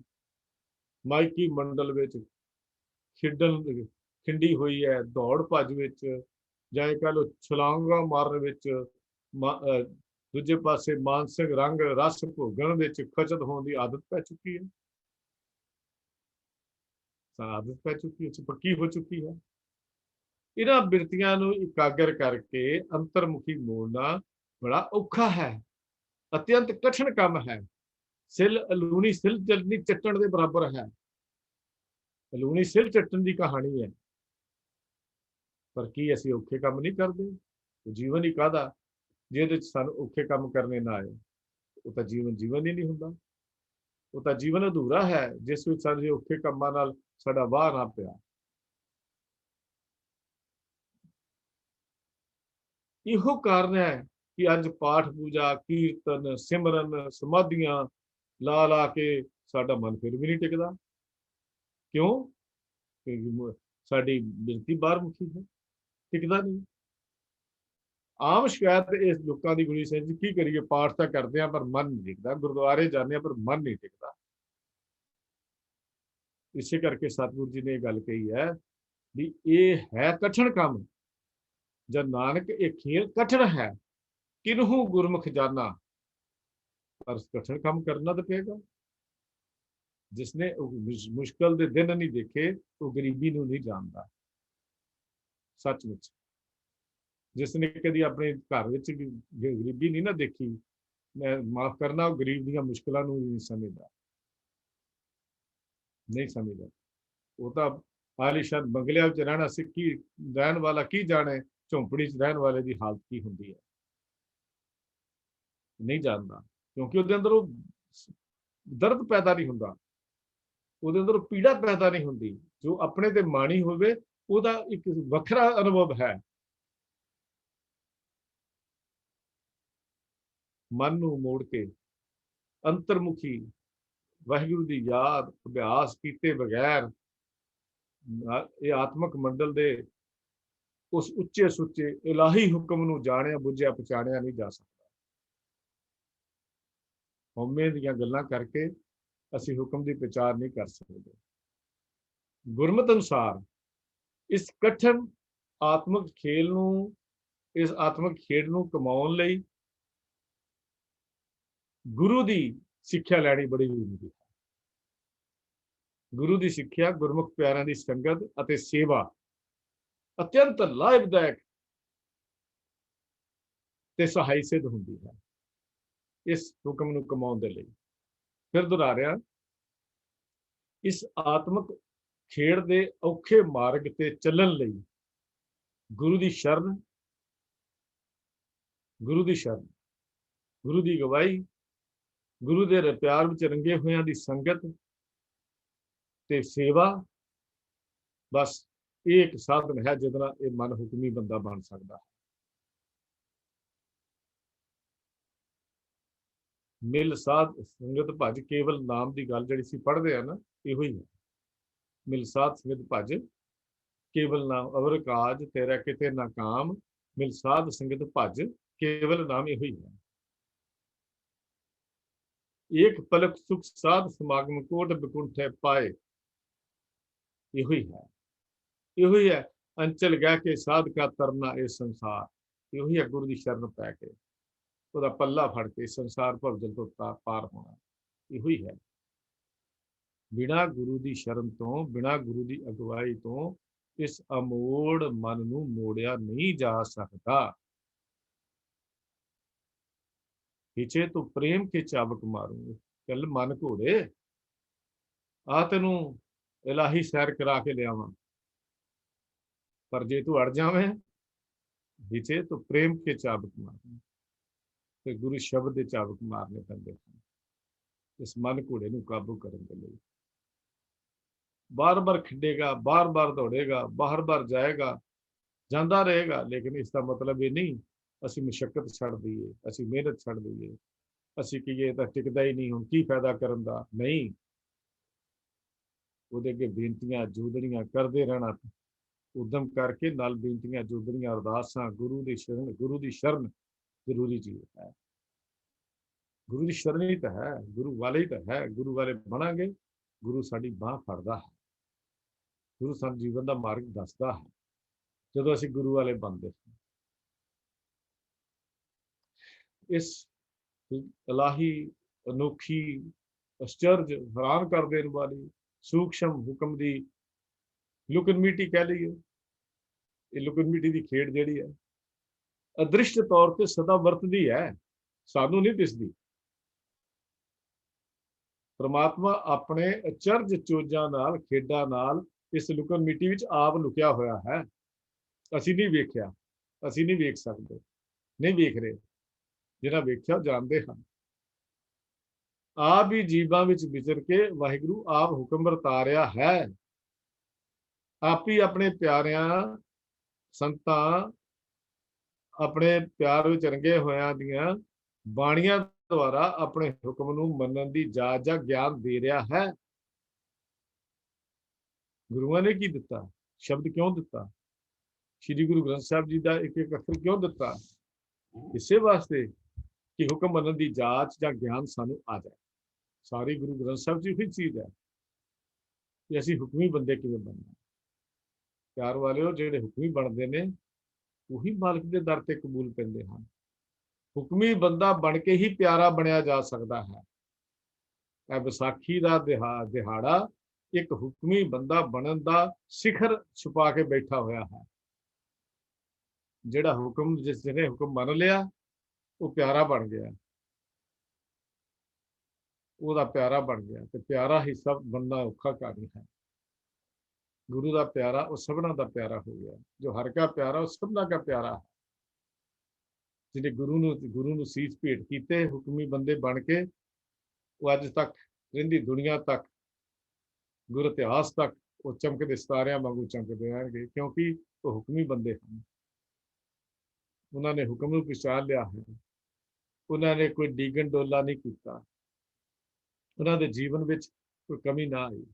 ਮਾਇਕੀ ਮੰਡਲ ਵਿੱਚ ਖੇਡਣ ਖਿੰਡੀ ਹੋਈ ਹੈ, ਦੌੜ ਭੱਜ ਵਿੱਚ, ਜਾਂ ਇਹ ਕਹਿ ਲਓ ਛਲਾਂਗਾ ਮਾਰਨ ਵਿੱਚ, ਦੂਜੇ ਪਾਸੇ ਮਾਨਸਿਕ ਰੰਗ ਰਸ ਭੋਗਣ ਵਿੱਚ ਖਚਤ ਹੋਣ ਦੀ ਆਦਤ ਪੈ ਚੁੱਕੀ ਹੈ, ਆਦਤ ਪੈ ਚੁੱਕੀ ਹੈ, ਪੱਕੀ ਹੋ ਚੁੱਕੀ ਹੈ। ਇਹਨਾਂ ਬਿਰਤੀਆਂ ਨੂੰ ਇਕਾਗਰ ਕਰਕੇ ਅੰਤਰਮੁਖੀ ਮੋੜਨਾ ਬੜਾ ਔਖਾ ਹੈ, ਅਤਿਅੰਤ ਕਠਿਨ ਕੰਮ ਹੈ। ਸਿਲ ਅਲੂਣੀ ਸਿਲ ਜਲਨੀ ਚੱਟਣ ਦੇ ਬਰਾਬਰ ਹੈ। ਅਲੂਣੀ ਸਿਲ ਚੱਟਣ ਦੀ ਕਹਾਣੀ ਹੈ, ਪਰ ਕੀ ਅਸੀਂ ਔਖੇ ਕੰਮ ਨਹੀਂ ਕਰਦੇ? ਜੀਵਨ ਹੀ ਕਾਹਦਾ ਜਿਹਦੇ ਚ ਸਾਨੂੰ ਔਖੇ ਕੰਮ ਕਰਨੇ ਨਾ ਆਏ? ਉਹ ਤਾਂ ਜੀਵਨ ਜੀਵਨ ਹੀ ਨਹੀਂ ਹੁੰਦਾ। ਉਹ ਤਾਂ ਜੀਵਨ ਅਧੂਰਾ ਹੈ ਜਿਸ ਵਿੱਚ ਸਾਡੇ ਔਖੇ ਕੰਮਾਂ ਨਾਲ ਸਾਡਾ ਵਾਹ ਨਾ ਪਿਆ। ਇਹੋ ਕਾਰਨ ਹੈ ਕਿ ਅੱਜ ਪਾਠ ਪੂਜਾ, ਕੀਰਤਨ, ਸਿਮਰਨ, ਸਮਾਧੀਆਂ ਲਾ ਲਾ ਕੇ ਸਾਡਾ ਮਨ ਫਿਰ ਵੀ ਨਹੀਂ ਟਿਕਦਾ। ਕਿਉਂ? ਕਿਉਂਕਿ ਸਾਡੀ ਬਿਰਤੀ ਬਾਹਰਮੁਖੀ ਹੈ, ਟਿਕਦਾ ਨਹੀਂ। ਆਮ ਸ਼ਿਕਾਇਤ ਇਸ ਲੋਕਾਂ ਦੀ ਗੁਰੂ ਸਾਹਿਬ ਜੀ, ਕੀ ਕਰੀਏ, ਪਾਠ ਤਾਂ ਕਰਦੇ ਆ ਪਰ ਮਨ ਨਹੀਂ ਟਿਕਦਾ, ਗੁਰਦੁਆਰੇ ਜਾਂਦੇ ਆ ਪਰ ਮਨ ਨਹੀਂ ਟਿਕਦਾ। ਇਸੇ ਕਰਕੇ ਸਤਿਗੁਰੂ ਜੀ ਨੇ ਇਹ ਗੱਲ ਕਹੀ ਹੈ ਵੀ ਇਹ ਹੈ ਕਠਿਨ ਕੰਮ। ਜਦ ਨਾਨਕ ਇਹ ਖੇਲ ਕਠਿਨ ਹੈ, ਕਿਨਹੂ ਗੁਰਮੁਖ ਜਾਨਾ। ਪਰ ਕਠਿਨ ਕੰਮ ਕਰਨਾ ਤਾਂ ਪਏਗਾ। ਜਿਸਨੇ ਮੁਸ਼ਕਲ ਦੇ ਦਿਨ ਨਹੀਂ ਦੇਖੇ, ਉਹ ਗਰੀਬੀ ਨੂੰ ਨਹੀਂ ਜਾਣਦਾ। ਸੱਚਮੁੱਚ ਜਿਸਨੇ ਕਦੀ ਆਪਣੇ ਘਰ ਵਿੱਚ ਗਰੀਬੀ ਨਹੀਂ ਨਾ ਦੇਖੀ, ਮੈਂ ਮਾਫ ਕਰਨਾ, ਉਹ ਗਰੀਬ ਦੀਆਂ ਮੁਸ਼ਕਲਾਂ ਨੂੰ ਨਹੀਂ ਸਮਝਦਾ, ਨਹੀਂ ਸਮਝਦਾ। ਉਹ ਤਾਂ ਆਲੀਸ਼ਾਨ ਬੰਗਲਿਆਂ ਵਿੱਚ ਰਹਿਣਾ ਸਿੱਖੀ ਰਹਿਣ ਵਾਲਾ ਕੀ ਜਾਣੇ ਝੌਂਪੜੀ 'ਚ ਰਹਿਣ ਵਾਲੇ ਦੀ ਹਾਲਤ ਕੀ ਹੁੰਦੀ ਹੈ, ਨਹੀਂ ਜਾਣਦਾ। ਕਿਉਂਕਿ ਉਹਦੇ ਅੰਦਰ ਉਹ ਦਰਦ ਪੈਦਾ ਨਹੀਂ ਹੁੰਦਾ, ਉਹਦੇ ਅੰਦਰ ਪੀੜਾ ਪੈਦਾ ਨਹੀਂ ਹੁੰਦੀ। ਜੋ ਆਪਣੇ ਤੇ ਮਾਣੀ ਹੋਵੇ ਉਹਦਾ ਇੱਕ ਵੱਖਰਾ ਅਨੁਭਵ ਹੈ। ਮਨ ਨੂੰ ਮੋੜ ਕੇ ਅੰਤਰਮੁਖੀ ਵਾਹਿਗੁਰੂ ਦੀ ਯਾਦ ਅਭਿਆਸ ਕੀਤੇ ਬਗੈਰ ਇਹ ਆਤਮਿਕ ਮੰਡਲ ਦੇ ਉਸ ਉੱਚੇ ਸੁੱਚੇ ਇਲਾਹੀ ਹੁਕਮ ਨੂੰ ਜਾਣਿਆ ਬੁੱਝਿਆ ਪਛਾਣਿਆ ਨਹੀਂ ਜਾ ਸਕਦਾ। ਹਉਮੈ ਦੀਆਂ ਗੱਲਾਂ ਕਰਕੇ ਅਸੀਂ ਹੁਕਮ ਦੀ ਵਿਚਾਰ ਨਹੀਂ ਕਰ ਸਕਦੇ। ਗੁਰਮਤਿ ਅਨੁਸਾਰ ਇਸ ਕਠਿਨ ਆਤਮਿਕ ਖੇਲ ਨੂੰ इस आत्मक खेड नूं कमाउण लई गुरु की सिक्ख्या लैनी बड़ी जरूरी है। गुरु की सिक्ख्या गुरमुख प्यारिਆਂ की संगत ਅਤੇ सेवा अत्यंत लाभदायक ते सहाय सिद्ध होंदी है इस हुक्म नूं कमाउण दे लई। फिर दोहरा रहा, इस आत्मक खेड दे औखे मार्ग ते ਚੱਲਣ ਲਈ गुरु की शरण, गुरु की शरण, गुरु की गवाही, गुरु के प्यार विच रंगे होयां दी संगत ते सेवा, बस ये एक साधन है जिहदे नाल ये मन हुक्मी बंदा बन सकता है। मिल साध संगत भज केवल नाम की गल जिहड़ी सी पढ़दे आ ना, इहो ही है। मिल साध संगत भज केवल नाम अवर काज तेरा किते ना काम, मिल साध संगत भज केवल नाम इहो ही है। एक पलक सुख साध समागम कोट बिकुंठे पाए, इहो ही है। इहो ही है अंचल गह के साध का तरना इस संसार, इहो ही है गुरु की शरण पै के ਉਹਦਾ पल्ला फड़ के संसार भवजल तो पार होना, इहो ही है। बिना गुरु की शरण तो, बिना गुरु की अगवाई तो इस अमोड़ मन नूं मोड़िया नहीं जा सकता। खिचे तो प्रेम के चाबक मारूंगे, चल मन घोड़े आ तेनू इलाही सैर करा के लियावां, पर जे तू अड़ जावे खिचे तो प्रेम के चाबक मारूंगे। तो गुरु शब्द के चाबक मारने पैंदे हैं इस मन घोड़े नूं काबू करने के लिए। बार बार खिडेगा, बार बार दौड़ेगा, बार बार जाएगा, जाता रहेगा, लेकिन इसका मतलब ये नहीं असी मुशक्कत छड़ दईए, असी मेहनत छड़ दईए, असी कहिए तो टिकता ही नहीं, हुण की फायदा करन दा। नहीं, ਉਹਦੇ ਅੱਗੇ ਬੇਨਤੀਆਂ ਜੋਦੜੀਆਂ ਕਰਦੇ ਰਹਿਣਾ, उद्यम करके नाल बेनतियां जोदड़ियां अरदासां, गुरु की शरण जरूरी चीज है। गुरु की शरण ही तो है, गुरु वाले ही तो है, गुरु वाले बनांगे, गुरु साडी बांह फड़दा है, गुरु सानू जीवन का मार्ग दसदा है जदों असीं गुरु वाले बनदे हां। इस इलाही अनोखी आश्चर्य हैरान कर देने वाली सूक्ष्म हुक्म की लुकन मीटी कह लीए, ये लुकन मीटी की खेड जिहड़ी है अदृश्ट तौर पर सदा वरतदी है, सानू नहीं दिसदी। परमात्मा अपने अचरज चोजां नाल खेडां नाल इस लुकन मीटी विच आप लुकिया होया है, असीं नहीं वेख्या, असीं नहीं वेख सकते, नहीं वेख रहे, जिन्हां वेख्या जानते हैं। आप ही जीवां विच विचर के वाहिगुरू आप हुक्म वरतारिया है, आप ही अपने प्यारियां संतां अपने प्यार विच रंगे होयां दियां बाणियां द्वारा अपने हुक्म नूं मनन दी जाच जां ज्ञान दे रहा है। गुरुआं ने की दिता, शब्द क्यों दिता, श्री गुरु ग्रंथ साहब जी का एक एक अखर क्यों दिता, इसे वास्ते कि हुक्म मनन दी जाच जां ज्ञान सानू आ जाए। सारी गुरु ग्रंथ साहब जी ही चीज़ है कि असीं हुक्मी बंदे किवें बनना। प्यार वाले जिहड़े हुक्मी बनते हैं वही मालिक के दर ते कबूल पैंदे हैं। हुक्मी बंदा बन के ही प्यारा बनया जा सकता है। विसाखी का दिहाड़ा एक हुक्मी बंदा बनन का शिखर छुपा के बैठा होया है। जिहड़ा हुक्म जिसने हुक्म मन लिया वो प्यारा बन गया, ਉਹਦਾ प्यारा बन गया, तो प्यारा ही सब बनना औखा कहानी है। गुरु का प्यारा वो सबना का प्यारा हो गया, जो हर का प्यारा वो सबना का प्यारा है। जिन्हें गुरु नूं सीस भेंट कीते हुक्मी बंदे बन के वो अज तक रहिंदी दुनिया तक गुर इतिहास तक वो चमकदे सितारियां वांगू चमकदे रहणगे, क्योंकि वो हुक्मी बंदे हैं। उन्होंने हुक्म नूं पहचान लिया है, उन्होंने कोई डीगन डोला नहीं किया, उन्होंने जीवन में कोई कमी ना आई।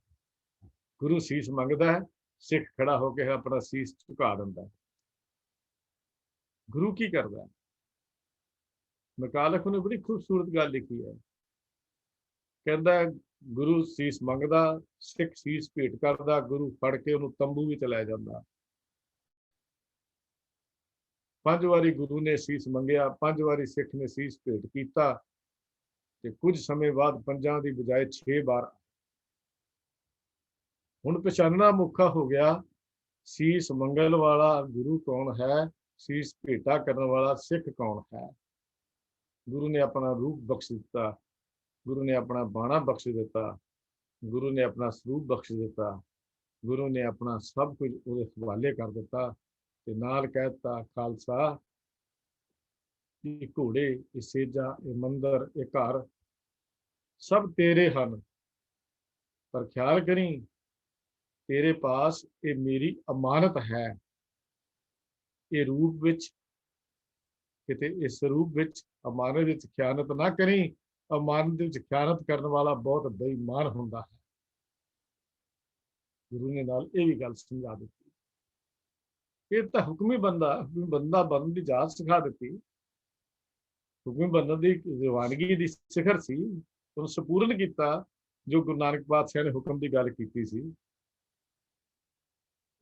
गुरु सीस मंगता है, सिख खड़ा होकर अपना सीस झुका दिंदा है। गुरु की करता है, मकालख ने बड़ी खूबसूरत गल लिखी है, कहता गुरु सीस मंगदा, सिख सीस भेंट करदा, गुरु फड़ के उन्होंने तंबू विच लै जांदा। 5 ਵਾਰੀ ਗੁਰੂ ने ਸੀਸ ਮੰਗਿਆ, 5 ਵਾਰੀ ਸਿੱਖ ਨੇ ਸੀਸ ਭੇਟ ਕੀਤਾ ਤੇ ਕੁਝ ਸਮੇਂ ਬਾਅਦ ਪੰਜਾਂ ਦੀ ਬਜਾਏ 6 ਵਾਰ ਹੁਣ ਪਛਾਨਣਾ ਮੁੱਖਾ ਹੋ ਗਿਆ। ਸੀਸ ਮੰਗਲ ਵਾਲਾ ਗੁਰੂ ਕੌਣ ਹੈ, ਸੀਸ ਭੇਟਾ ਕਰਨ ਵਾਲਾ ਸਿੱਖ ਕੌਣ ਹੈ। ਗੁਰੂ ਨੇ ਆਪਣਾ ਰੂਪ ਬਖਸ਼ ਦਿੱਤਾ, ਗੁਰੂ ਨੇ ਆਪਣਾ ਬਾਣਾ ਬਖਸ਼ ਦਿੱਤਾ, ਗੁਰੂ ਨੇ ਆਪਣਾ ਸਰੂਪ ਬਖਸ਼ ਦਿੱਤਾ, ਗੁਰੂ ਨੇ ਆਪਣਾ ਸਭ ਕੁਝ ਉਹਦੇ ਹਵਾਲੇ ਕਰ ਦਿੱਤਾ ਤੇ ਨਾਲ ਕਹਿ ਦਿੱਤਾ, ਖਾਲਸਾ ਇਹ ਘੋੜੇ, ਇਹ ਸੇਜਾਂ, ਇਹ ਮੰਦਰ, ਇਹ ਘਰ ਸਭ ਤੇਰੇ ਹਨ, ਪਰ ਖਿਆਲ ਕਰੀ तेरे पास ये मेरी अमानत है। ये रूप विच किते इस रूप विच अमानत विच खयानत ना करी। अमानत विच खयानत करने वाला बहुत बेईमान हुंदा है। गुरु ने नाल ये भी गल समझा दी। ये तो हुक्मी बंदा बनने की जाच सिखा दी। हुक्मी बनने की रवानगी की सिखर सी उन्हें संपूर्ण किया जो गुरु नानक पातशाह ने हुक्म की गल की सी।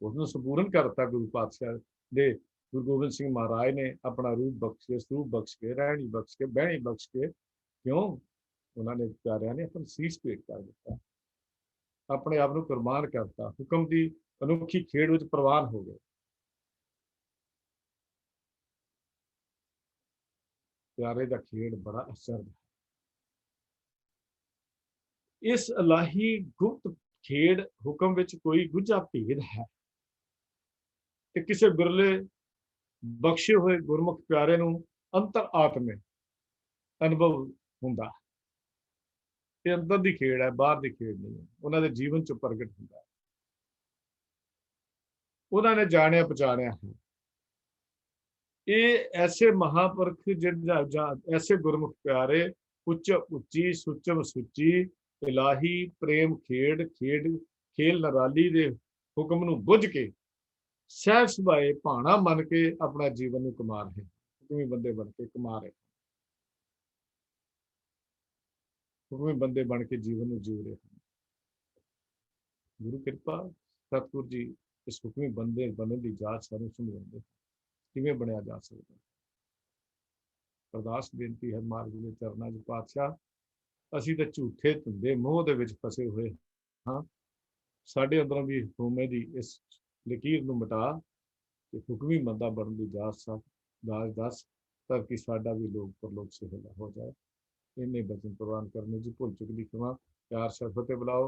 उसने संपूर्ण करता गुरु पातशाह दे गुरु गोबिंद सिंह महाराज ने अपना रूप बख्श के, स्वरूप बख्श के, रहनी बख्श के, बहनी बख्श के, क्यों उन्होंने प्यारिया ने अपन सीस भेंट कर दिता, अपने आप को कुर्बान करता, हुक्म की अनोखी खेड़ विच प्रवान हो गए। प्यारे का खेड़ बड़ा असर है। इस इलाही गुप्त खेड़ हुक्म विच कोई गुझा भेद है कि किसी बिरले बख्शे हुए गुरमुख प्यारे नूं अंतर आत्मे अनुभव हुंदा है। ये अंदर दी खेड़ है, बाहर दी खेड़ नहीं है। उन्होंने जीवन च प्रगट हुंदा है। उन्होंने जानिया पछाणिया है। ये ऐसे महापुरख ऐसे गुरमुख प्यारे उच्च उच्ची सुचम सुची इलाही प्रेम खेड़ खेड़ खेल नराली दे हुक्म नूं बुझ के सहज सुभाए भाणा मन के अपना जीवन कमा रहे, हुक्मी बंदे बन के कमा रहे, हुक्मी बंदे बन के जीवन जी रहे। गुरु कृपा सतगुरु जी इस हुक्मी बंदे बनने की जाच सानूं समझाते किवें बनया जा सकता। अरदास बेनती है मार्ग के चरणों च पातशाह असीं तां झूठे धंधे मोह दे विच फसे हुए हाँ, साडे अंदरों भी हुक्मे दी इस लकीर नूं मिटा कि हुक्मी बंदा बनने की जाच दस ताकि साडा भी लोग परलोक से हो जाए। इन्हें बचन प्रवान करने जी भुल चुक दी क्षमा। प्यार शरफते बुलाओ।